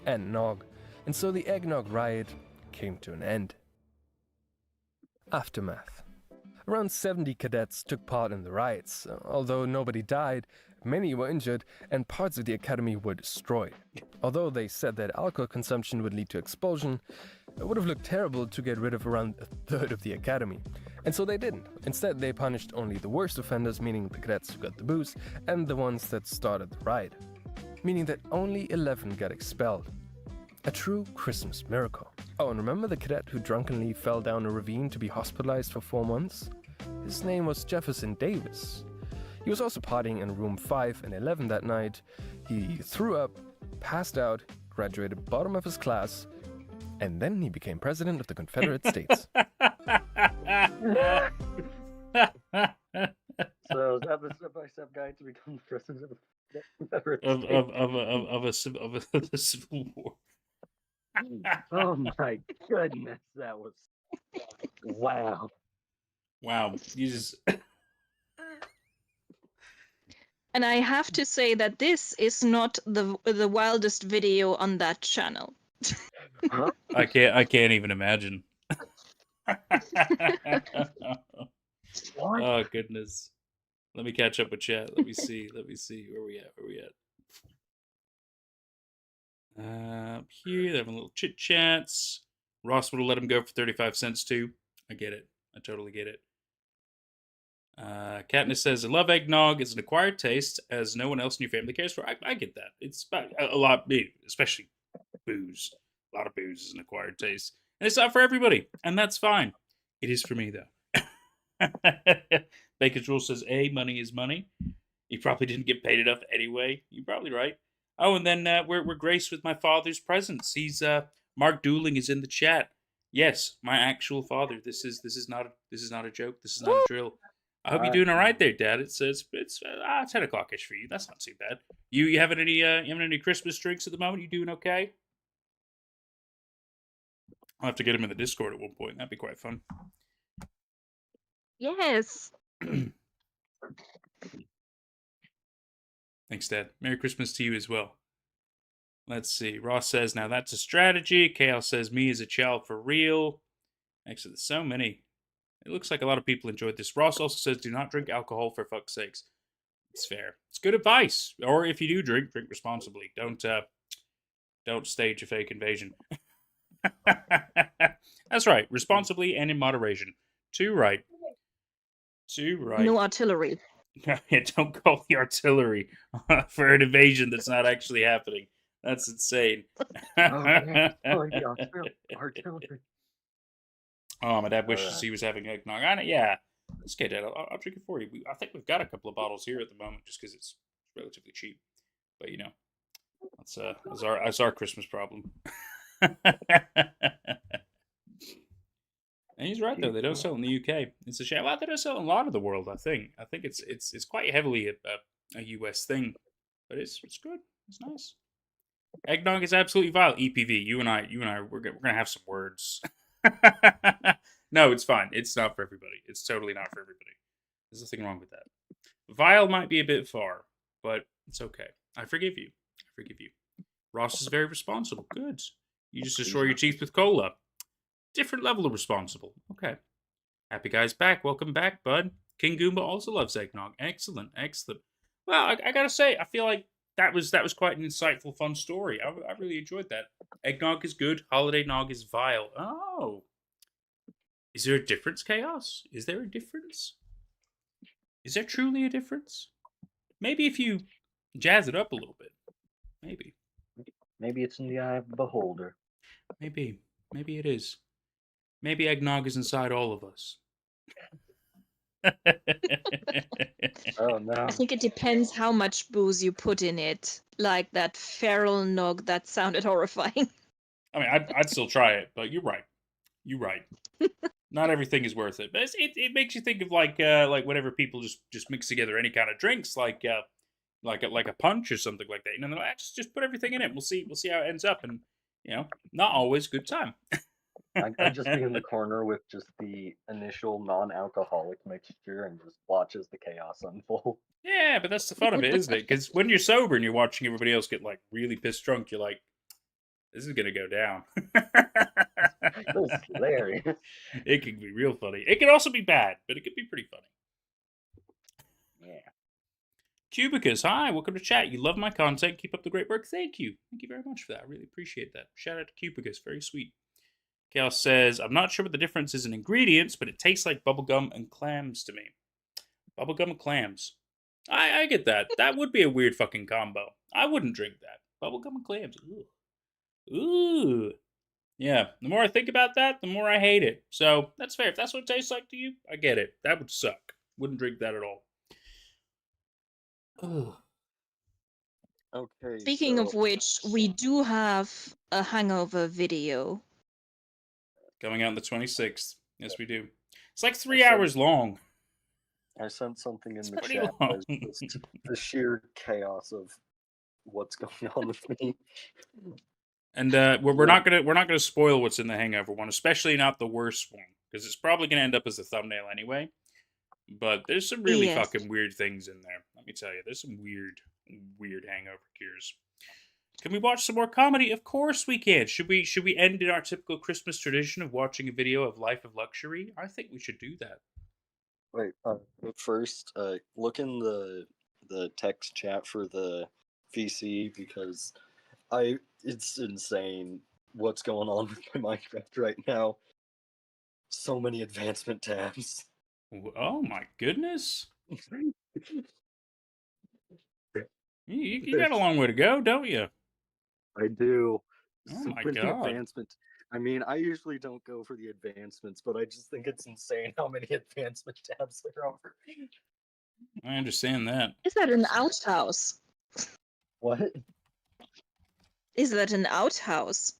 and nog, and so the eggnog riot came to an end. Aftermath. Around 70 cadets took part in the riots. Although nobody died, many were injured, and parts of the academy were destroyed. Although they said that alcohol consumption would lead to expulsion, It would have looked terrible to get rid of around a third of the academy, and so they didn't. Instead, they punished only the worst offenders, meaning the cadets who got the booze, and the ones that started the riot, meaning that only 11 got expelled. A true Christmas miracle. Oh, and remember the cadet who drunkenly fell down a ravine to be hospitalized for 4 months? His name was Jefferson Davis. He was also partying in room 5 and 11 that night. He threw up, passed out, graduated bottom of his class, and then he became president of the Confederate States. So is that the step-by-step guide to become the president of the Confederate of States? of a civil war. Oh my goodness, that was wow. Wow, you just And I have to say that this is not the wildest video on that channel. Huh? I can't even imagine. What? Oh goodness. Let me catch up with chat. Let me see. Where we at? Here they're having little chit chats. Ross would have let him go for 35 cents too. I get it. I totally get it. Katniss says, I love eggnog. It's an acquired taste as no one else in your family cares for. I get that. It's a lot, especially booze. A lot of booze is an acquired taste. And it's not for everybody. And that's fine. It is for me, though. Bacon's Rule says, money is money. You probably didn't get paid enough anyway. You're probably right. Oh, and then we're graced with my father's presence. He's Mark Dooling is in the chat. Yes, my actual father. This is not a joke. This is not a drill. I hope you're doing all right there, Dad. It's 10 o'clock-ish for you. That's not too bad. You having any Christmas drinks at the moment? You doing okay? I'll have to get him in the Discord at one point. That'd be quite fun. Yes. Thanks, Dad. Merry Christmas to you as well. Let's see. Ross says, now that's a strategy. Chaos says, me as a child for real. Actually, there's so many. It looks like a lot of people enjoyed this. Ross also says, do not drink alcohol for fuck's sakes. It's fair. It's good advice. Or if you do drink responsibly. Don't stage a fake invasion. That's right. Responsibly and in moderation. Too right. No artillery. Don't call the artillery for an invasion that's not actually happening. That's insane. Okay. Oh, the artillery. Oh, my dad wishes he was having eggnog. Yeah. It's okay, Dad. I'll drink it for you. I think we've got a couple of bottles here at the moment just because it's relatively cheap. But, that's our Christmas problem. And he's right though. They don't sell in the UK. It's a shame. Well, they don't sell in a lot of the world. I think it's quite heavily a US thing, but it's good. It's nice. Eggnog is absolutely vile. EPV. You and I, we're gonna have some words. No, it's fine. It's not for everybody. It's totally not for everybody. There's nothing wrong with that. Vile might be a bit far, but it's okay. I forgive you. Ross is very responsible. Good. You just destroy your teeth with cola. Different level of responsible. Okay. Happy Guy's back. Welcome back, bud. King Goomba also loves eggnog. Excellent. Well, I gotta say, I feel like that was quite an insightful, fun story. I really enjoyed that. Eggnog is good. Holiday nog is vile. Oh. Is there a difference, Chaos? Is there a difference? Is there truly a difference? Maybe if you jazz it up a little bit. Maybe. Maybe it's in the eye of the beholder. Maybe it is. Maybe eggnog is inside all of us. Oh no. I think it depends how much booze you put in it. Like that feral nog, that sounded horrifying. I mean, I'd still try it, but you're right. Not everything is worth it, but it makes you think of like whenever people just mix together any kind of drinks, like a punch or something like that. You know, they're like, just put everything in it. We'll see how it ends up, and not always good time. I'd just be in the corner with just the initial non-alcoholic mixture and just watch as the chaos unfold. Yeah, but that's the fun of it, isn't it? Because when you're sober and you're watching everybody else get like really pissed drunk, you're like, this is gonna go down. That's hilarious. It can be real funny. It can also be bad, but it can be pretty funny. Yeah. Cubicus, hi, welcome to chat. You love my content. Keep up the great work. Thank you very much for that. I really appreciate that. Shout out to Cubicus, very sweet. Chaos says, I'm not sure what the difference is in ingredients, but it tastes like bubblegum and clams to me. Bubblegum and clams. I get that. That would be a weird fucking combo. I wouldn't drink that. Bubblegum and clams. Ooh. Ooh. Yeah, the more I think about that, the more I hate it. So, that's fair. If that's what it tastes like to you, I get it. That would suck. Wouldn't drink that at all. Ugh. Okay. Speaking of which, we do have a hangover video. Coming out on the 26th. Yes, we do. It's like 3 hours long. I sent something in It's the pretty chat. long. It's just the sheer chaos of what's going on with me. And we're not gonna spoil what's in the Hangover one, especially not the worst one, because it's probably gonna end up as the thumbnail anyway. But there's some really fucking weird things in there. Let me tell you, there's some weird hangover cures. Can we watch some more comedy? Of course we can. Should we end in our typical Christmas tradition of watching a video of Life of Luxury? I think we should do that. Wait, but first, look in the text chat for the VC because it's insane what's going on with my Minecraft right now. So many advancement tabs. Oh my goodness! You got a long way to go, don't you? I do. Oh so my many god! Advancement. I mean, I usually don't go for the advancements, but I just think it's insane how many advancement tabs there are. I understand that. Is that an outhouse? What? Is that an outhouse?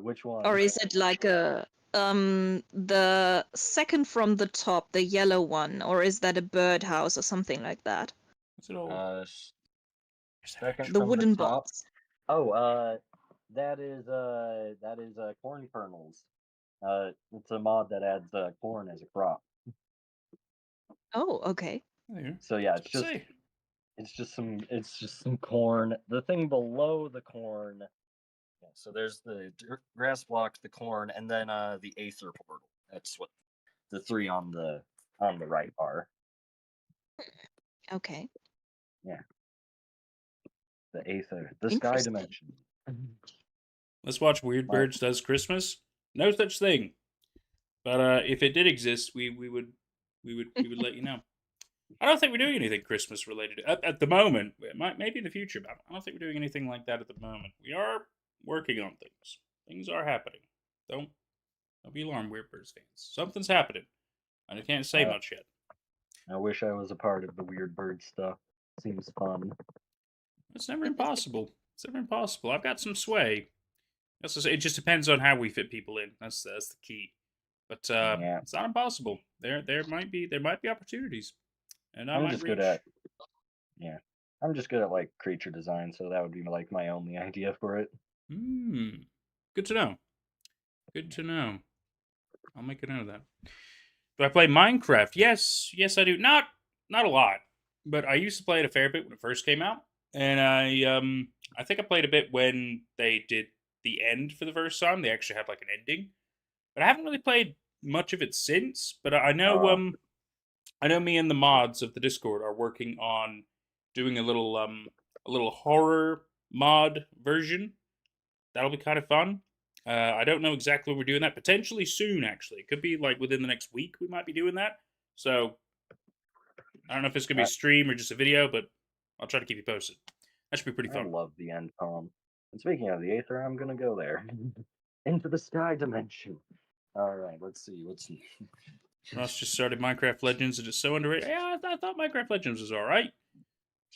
Which one? Or is it like a the second from the top, the yellow one, or is that a birdhouse or something like that? What's it all? Second The from wooden the top. box. Oh, that is corn kernels. It's a mod that adds corn as a crop. Oh, okay. So yeah, it's just some corn. The thing below the corn. Yeah, so there's the grass block, the corn, and then the Aether portal. That's what the three on the right are. Okay. Yeah. The Aether, the sky dimension. Let's watch Weird Birds Does Christmas. No such thing. But if it did exist, we would let you know. I don't think we're doing anything Christmas related at the moment. Maybe in the future, but I don't think we're doing anything like that at the moment. We are working on things. Things are happening. Don't be alarmed, Weird Birds fans. Something's happening, and I can't say much yet. I wish I was a part of the Weird Bird stuff. Seems fun. It's never impossible. It's never impossible. I've got some sway. It just depends on how we fit people in. That's the key. But it's not impossible. There might be opportunities, and I'm just good at like creature design, so that would be like my only idea for it. Good to know. Good to know. I'll make a note of that. Do I play Minecraft? Yes, I do. Not a lot, but I used to play it a fair bit when it first came out, and I think I played a bit when they did the end for the first time. They actually had like an ending, but I haven't really played much of it since. But I know me and the mods of the Discord are working on doing a little horror mod version. That'll be kind of fun. I don't know exactly when we're doing that. Potentially soon, actually. It could be like within the next week we might be doing that. So I don't know if it's gonna be a stream or just a video, but I'll try to keep you posted. That should be pretty fun. I love the end poem. And speaking of the Aether, I'm gonna go there. Into the sky dimension. Alright, let's see. Ross just started Minecraft Legends and it's so underrated. Yeah, I thought Minecraft Legends was alright.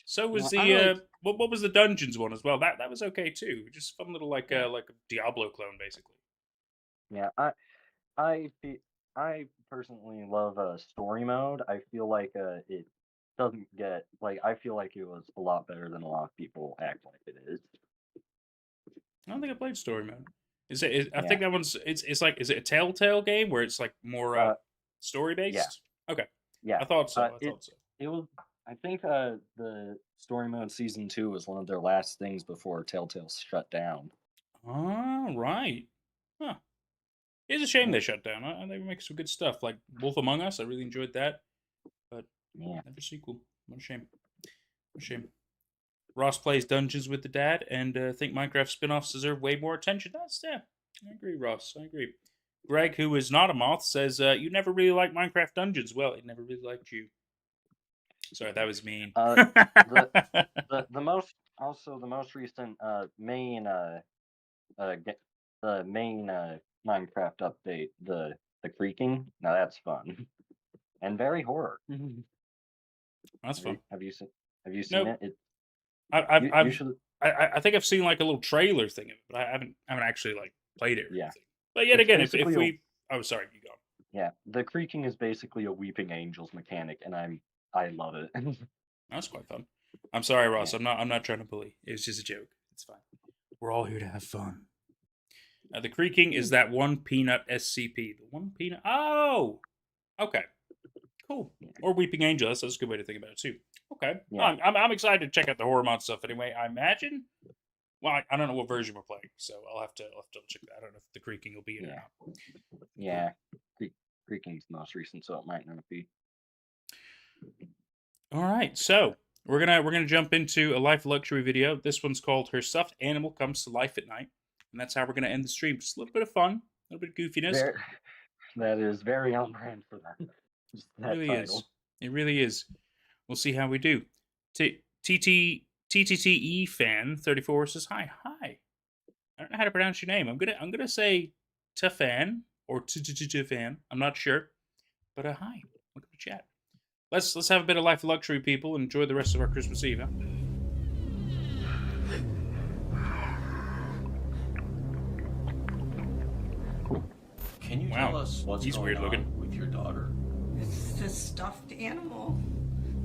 So was what was the Dungeons one as well? That was okay too. Just fun little like a Diablo clone basically. Yeah, I personally love story mode. I feel like it doesn't get I feel like it was a lot better than a lot of people act like it is. I don't think I played story mode. I think that one's it's like, is it a Telltale game where it's like more story based? Yeah. Okay. Yeah. I thought so. It was. I think the story mode season 2 was one of their last things before Telltale shut down. All right. Huh. It's a shame they shut down. They were making some good stuff, like Wolf Among Us. I really enjoyed that, but never sequel. What a shame. What a shame. Ross plays Dungeons with the dad, and think Minecraft spin-offs deserve way more attention. That's I agree, Ross. I agree. Greg, who is not a moth, says, you never really liked Minecraft Dungeons. Well, it never really liked you. Sorry, that was mean. The most recent main Minecraft update, the creaking. Now that's fun and very horror. That's fun. Have you seen Nope. it? I should. I think I've seen like a little trailer thing of it, but I haven't actually like played it or Yeah. anything. But yet It's again, if basically we oh sorry, you go. Yeah, the creaking is basically a weeping angels mechanic, and I love it. That's quite fun. I'm sorry, Ross. Yeah. I'm not trying to bully. It's just a joke. It's fine. We're all here to have fun. The creaking is that one peanut SCP. The one peanut. Oh, okay, cool. Or weeping angel. That's a good way to think about it too. Okay, Yeah. I'm excited to check out the horror mod stuff anyway. I imagine. Well, I don't know what version we're playing, so I'll have to check that. I don't know if the creaking will be in or not. Yeah, creaking's the most recent, so it might not be. All right, so we're gonna jump into a life luxury video. This one's called "Her Stuffed Animal Comes to Life at Night," and that's how we're gonna end the stream. Just a little bit of fun, a little bit of goofiness. That is very on brand for them. Just that It really title. is. It really is. We'll see how we do. TTTE fan 34 says hi. I don't know how to pronounce your name. I'm gonna say Tafan or Tafan. I'm not sure, but hi. Welcome to chat. Let's have a bit of life luxury, people, and enjoy the rest of our Christmas Eve. Huh? Can you tell us what's He's going weird on looking. with your daughter? It's a stuffed animal.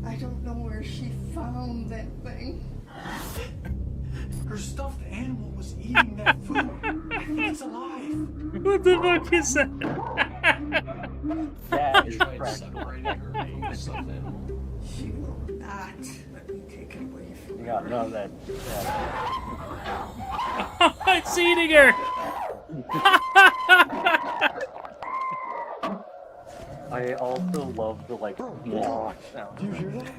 I don't know where she found that thing. Her stuffed animal was eating that food. I think it's alive. What the fuck is that? That is Tried practical. separating her from the stuffed animal. She will not let me take it away from You her. got none of that. It's eating her. I also love the like sound. Do you hear that?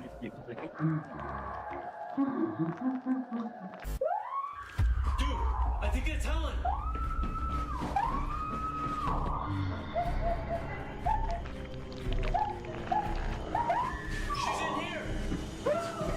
Dude, I think it's Helen. She's in here.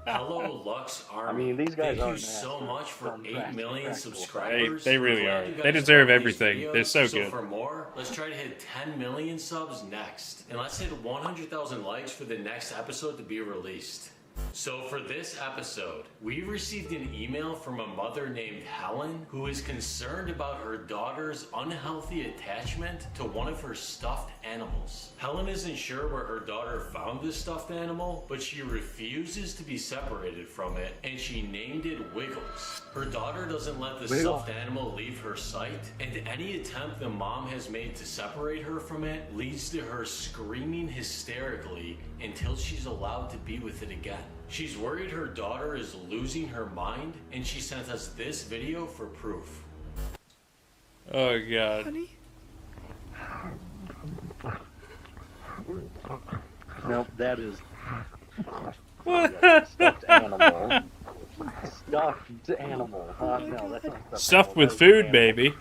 Hello, Lux Army. I mean, these guys Thank you aren't so nasty. much for From 8 practical, million practical. subscribers. They really Glad are. you They guys deserve love these everything. They're so good. For more, let's try to hit 10 million subs next. And let's hit 100,000 likes for the next episode to be released. So for this episode, we received an email from a mother named Helen who is concerned about her daughter's unhealthy attachment to one of her stuffed animals. Helen isn't sure where her daughter found this stuffed animal, but she refuses to be separated from it, and she named it Wiggles. Her daughter doesn't let the stuffed animal leave her sight, and any attempt the mom has made to separate her from it leads to her screaming hysterically until she's allowed to be with it again. She's worried her daughter is losing her mind, and she sent us this video for proof. Oh god. Honey? Nope, that is What? stuffed animal. Stuffed animal. No, that's not stuffed Stuffed animal. with That is food, an baby.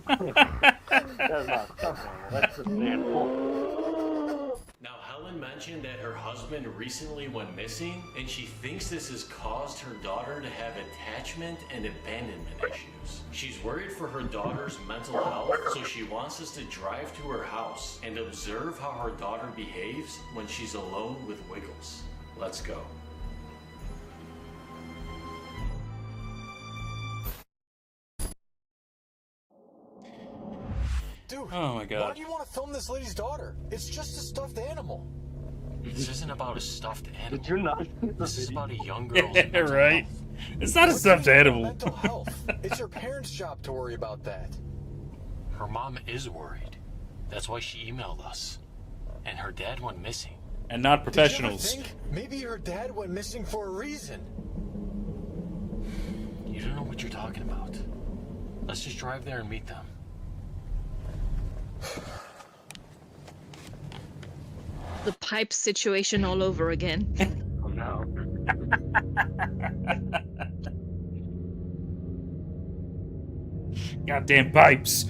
animal. That is not stuffed animal. That's just an animal. Now, Helen mentioned that her husband recently went missing, and she thinks this has caused her daughter to have attachment and abandonment issues. She's worried for her daughter's mental health, so she wants us to drive to her house and observe how her daughter behaves when she's alone with Wiggles. Let's go. Dude, Oh my why god. do you want to film this lady's daughter? It's just a stuffed animal. This isn't about a stuffed animal. Did you not see the This is video? about a young girl's Yeah, mental right. health. It's not a What stuffed do you mean animal. Mental health. It's your parents' job to worry about that. Her mom is worried. That's why she emailed us. And her dad went missing. And not Did you professionals. ever think maybe her dad went missing for a reason? You don't know what you're talking about. Let's just drive there and meet them. the pipe situation all over again. Oh no. Goddamn pipes.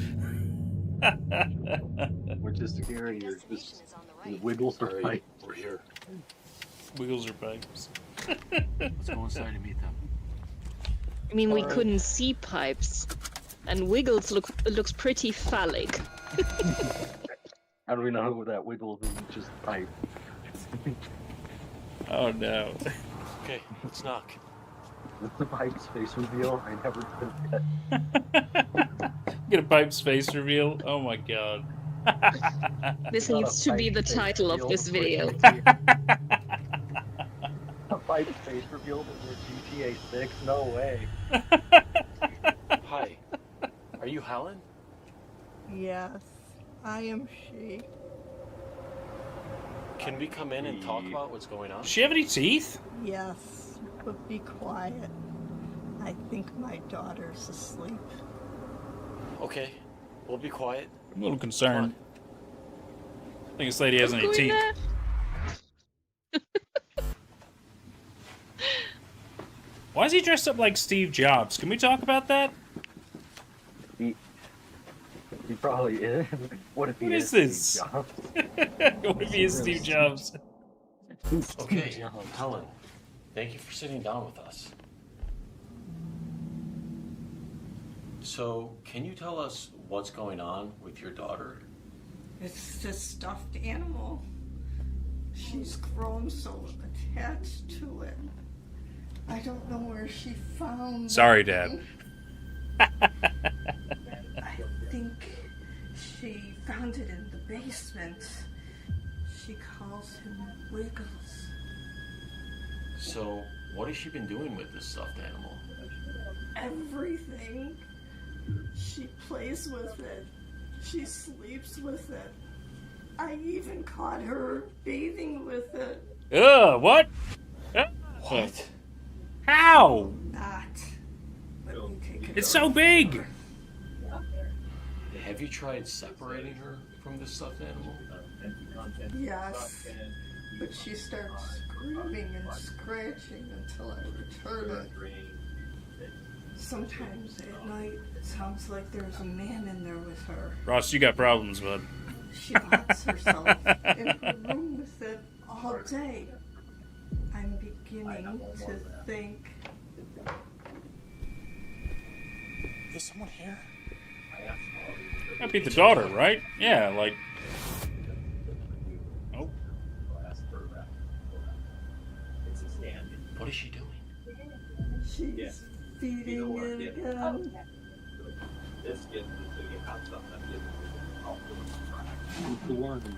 Which is scarier, just wiggles or pipe. We're here. Wiggles or pipes. Let's go inside and meet them. I mean, we couldn't see pipes, and Wiggles looks pretty phallic. How do we know that wiggles isn't just pipe? Oh no. Okay, let's knock. With the pipe's face reveal, I never did Get a pipe's face reveal. Oh my god. This needs to be the title of this video. A pipe's face reveal before GTA 6? No way. Hi. Are you Helen? Yes, I am she. Can we come in and talk about what's going on? Does she have any teeth? Yes, but be quiet. I think my daughter's asleep. Okay, we'll be quiet. I'm a little concerned. I think this lady has any teeth. Why is he dressed up like Steve Jobs? Can we talk about that? He probably is. What if he What is is this? Steve Jobs? What if he is Steve Jobs? Okay, Helen, thank you for sitting down with us. So, can you tell us what's going on with your daughter? It's this stuffed animal. She's grown so attached to it. I don't know where she found Sorry, that Dad. thing. I think she found it in the basement. She calls him Wiggles. So, what has she been doing with this stuffed animal? Everything. She plays with it. She sleeps with it. I even caught her bathing with it. Ugh, what? What? How? Not. Let me take it It's so big! Have you tried separating her from this stuffed animal? Yes. But she starts screaming and scratching until I return it. Sometimes at night, it sounds like there's a man in there with her. Ross, you got problems, bud. She locks herself in her room with it all day. I'm beginning to think. Is someone here? That'd be the daughter, right? Yeah, like... Oh. What is she doing? She's feeding it again. The one.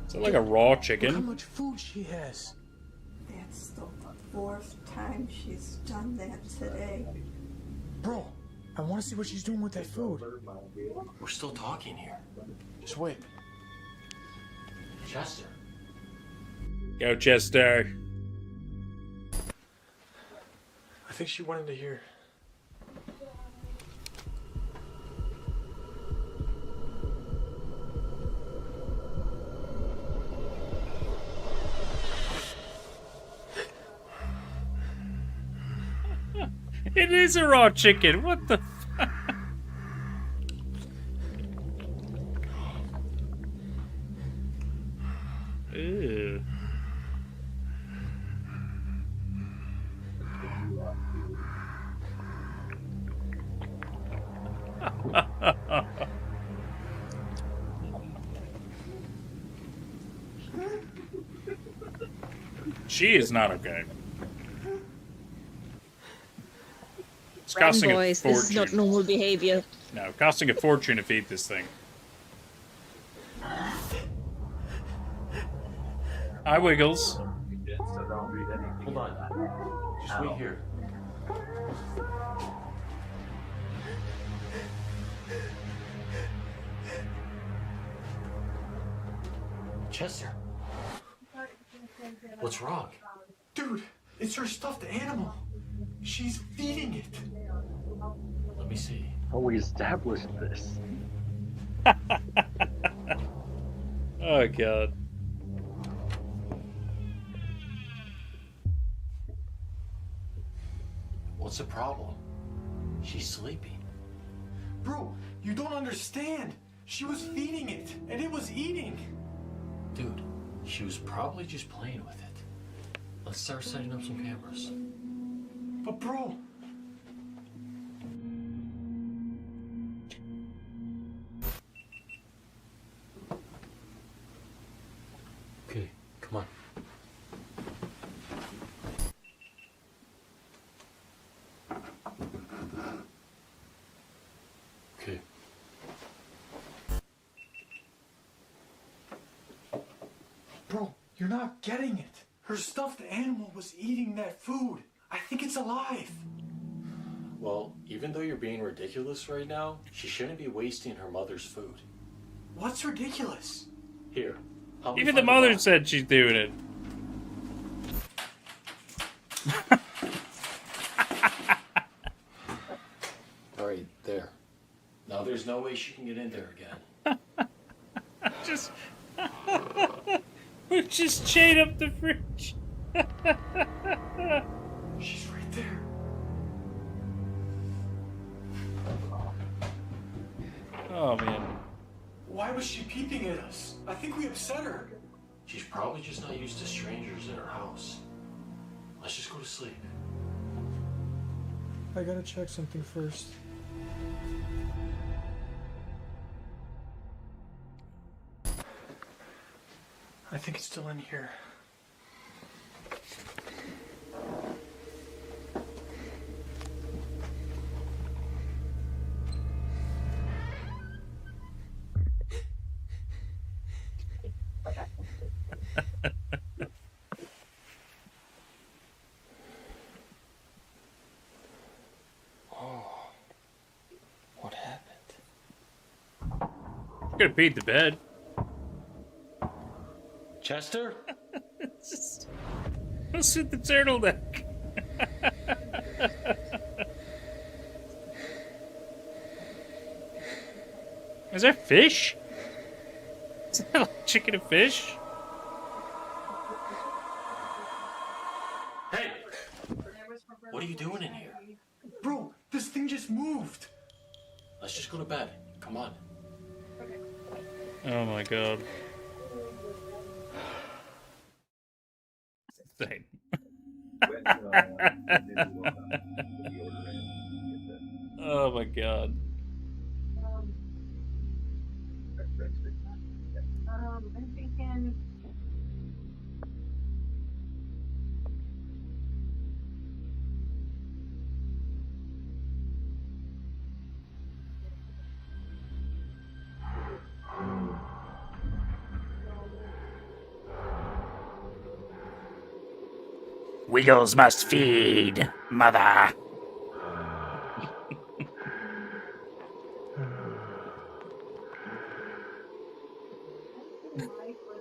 Is it like a raw Look how chicken? much food she has. That's the fourth time she's done that today. Bro, I want to see what she's doing with that food. We're still talking here. Just wait. Chester. Go, Chester. I think she went into here. It is a raw chicken. What the fuck? Ew. She is not okay. It's costing a Boys, fortune. this is not normal behavior. No, costing a fortune to feed this thing. Hi, Wiggles. Hold on. Just wait here. Chester. What's wrong? Dude, It's her stuffed animal. She's feeding it. Let me see. Oh, we established this. Oh, God. What's the problem? She's sleeping. Bro, you don't understand. She was feeding it, and it was eating. Dude, she was probably just playing with it. Let's start setting up some cameras. But bro... Okay, come on. Okay. Bro, you're not getting it. Her stuffed animal was eating that food. I think it's alive. Well, even though you're being ridiculous right now, she shouldn't be wasting her mother's food. What's ridiculous? Here. help me Even the find mother box. said she's doing it. Alright, there. Now there's no way she can get in there again. Just... we just chain up the fridge. She's right there. Oh, man. Why was she peeping at us? I think we upset her. She's probably just not used to strangers in her house. Let's just go to sleep. I gotta check something first. I think it's still in here. What happened? Could have peed the bed. Chester? What's with the turtleneck? Is there fish? Is that like chicken and fish? Hey! What are you doing in here? Bro, this thing just moved. Let's just go to bed. Come on. Oh my god. Insane. Oh my god. I'm thinking. Wiggles must feed, mother.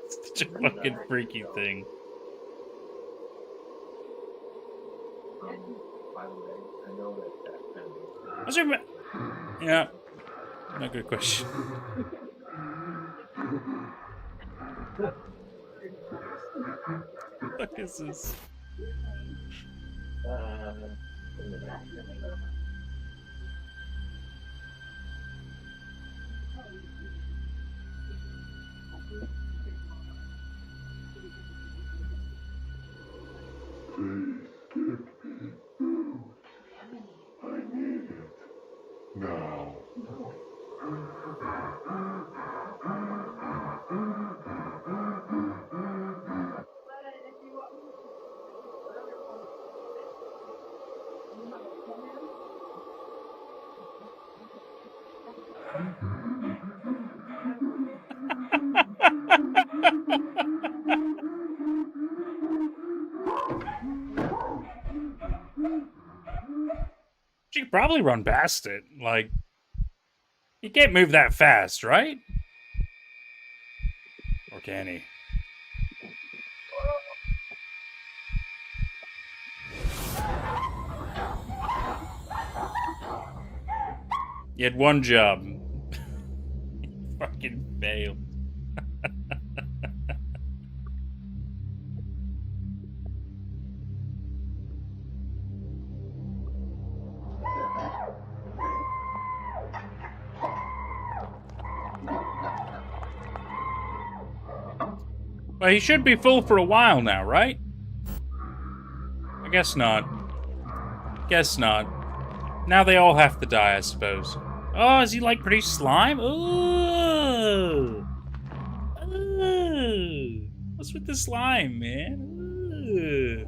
Such a fucking freaky thing. Was there... Yeah. Not good question. What is this? Now. She could probably run past it. Like, he can't move that fast, right? Or can he? You had one job. Fucking failed. Well, he should be full for a while now, right? I guess not. Guess not. Now they all have to die, I suppose. Oh, is he like pretty slime? Ooh. Ooh. What's with the slime, man? Ooh.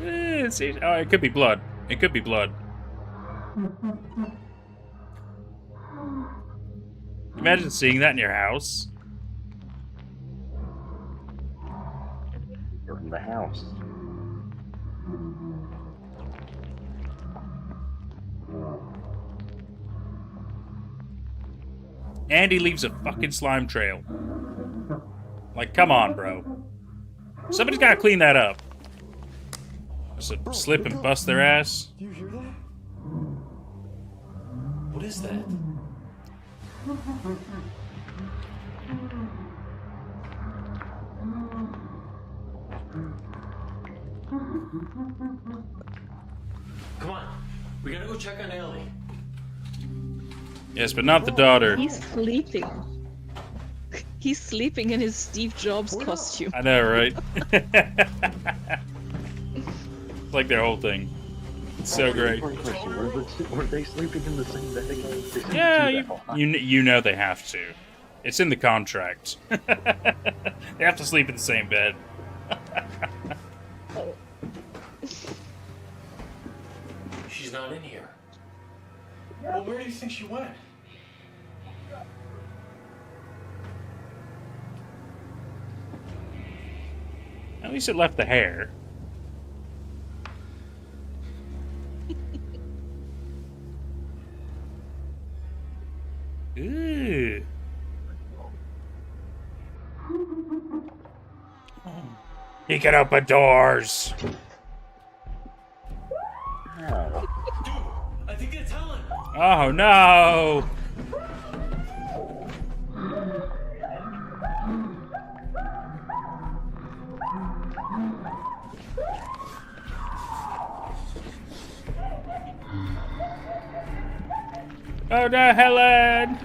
Oh, it could be blood. It could be blood. Imagine seeing that in your house. Burn the house. And he leaves a fucking slime trail. Like, come on, bro. Somebody's gotta clean that up. Just slip and bust their ass. Do you hear that? What is that? Come on, we gotta go check on Ellie. Yes, but not the daughter. He's sleeping. He's sleeping in his Steve Jobs costume. I know, right? It's like their whole thing. It's so great. Were they sleeping in the same bed again? They seem to Yeah, do that a lot. you know they have to. It's in the contract. They have to sleep in the same bed. She's not in here. Well, where do you think she went? At least it left the hair. Ooh. He can open doors. I think it's Helen. Oh no. Oh no, Helen!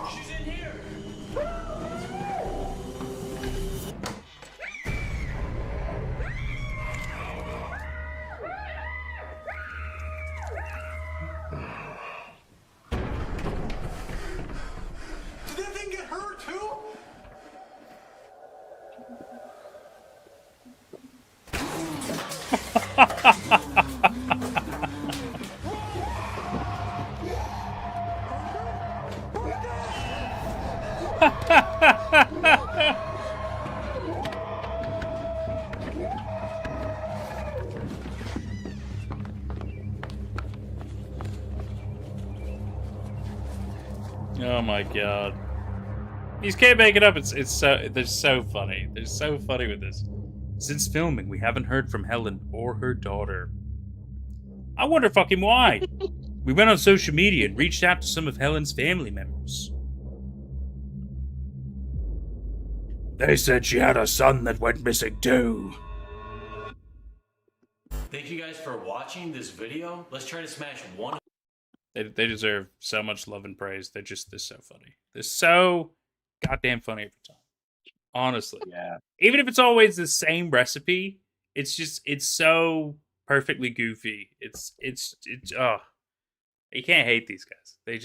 She's in here. Did that thing get hurt too? Oh my god. These can't make it up. It's so they're so funny. They're so funny with this. Since filming, we haven't heard from Helen or her daughter. I wonder fucking why. We went on social media and reached out to some of Helen's family members. They said she had a son that went missing too. Thank you guys for watching this video. Let's try to smash one. They deserve so much love and praise. They're so funny. They're so goddamn funny every time. Honestly. Yeah. Even if it's always the same recipe, it's so perfectly goofy. It's you can't hate these guys. They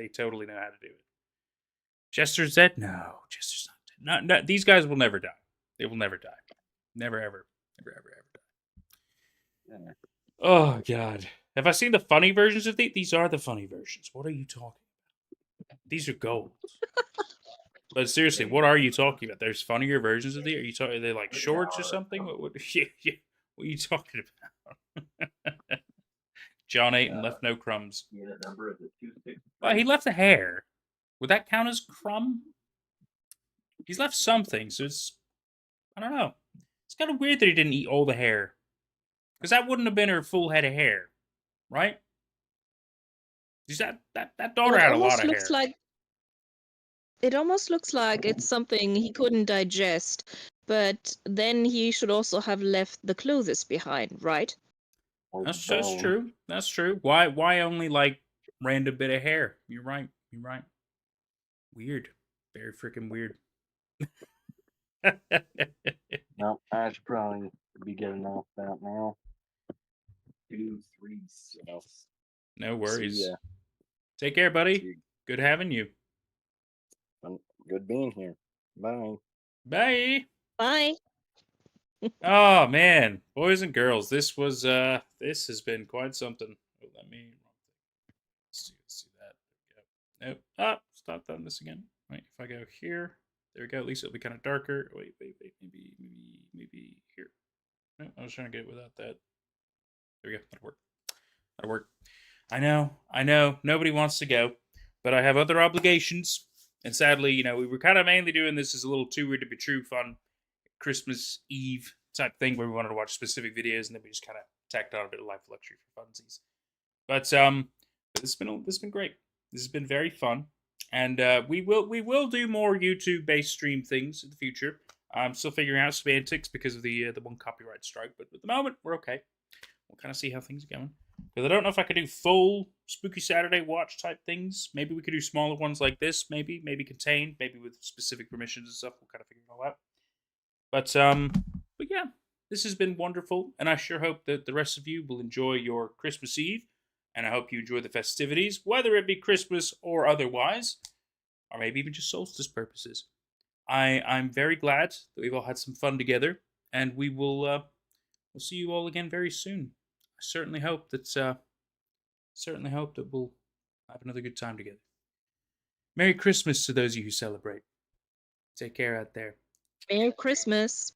totally know how to do it. Chester Zed? No, Chester's not dead. No, these guys will never die. They will never die. Never ever. Never ever ever die. Yeah. Oh god. Have I seen the funny versions of these? These are the funny versions. What are you talking about? These are gold. But seriously, what are you talking about? There's funnier versions of these? Are you talking? Are they like shorts or something? What are you talking about? John ate and left no crumbs. Well, he left the hair. Would that count as crumb? He's left something, so it's... I don't know. kind of weird that he didn't eat all the hair. Because that wouldn't have been her full head of hair, right? That daughter had a lot of hair. It almost looks like it's something he couldn't digest, but then he should also have left the clothes behind, right? That's true. That's true. Why only like random bit of hair? You're right. You're right. Weird. Very freaking weird. No, I should probably be getting off that now. 2, 3, so. No worries. See ya. Take care, buddy. Good having you. Good being here. Bye. Bye. Bye. Oh man, boys and girls, this has been quite something. Oh, let's do that. Nope. Ah, stop done this again. Wait, if I go here, there we go. At least it'll be kind of darker. Wait, maybe here. No, I was trying to get it without that. There we go. That'll work. I know. Nobody wants to go, but I have other obligations, and sadly, we were kind of mainly doing this as a little too weird to be true fun Christmas Eve type thing where we wanted to watch specific videos, and then we just kind of tacked on a bit of life luxury for funsies. But this has been great. This has been very fun, and we will do more YouTube based stream things in the future. I'm still figuring out semantics because of the one copyright strike, but at the moment we're okay. We'll kind of see how things are going. Because I don't know if I could do full Spooky Saturday watch type things. Maybe we could do smaller ones like this. Maybe contained. Maybe with specific permissions and stuff. We'll kind of figure it all out. But yeah, this has been wonderful, and I sure hope that the rest of you will enjoy your Christmas Eve, and I hope you enjoy the festivities, whether it be Christmas or otherwise, or maybe even just solstice purposes. I'm very glad that we've all had some fun together, and we'll see you all again very soon. I certainly hope that we'll have another good time together. Merry Christmas to those of you who celebrate. Take care out there. Merry Christmas.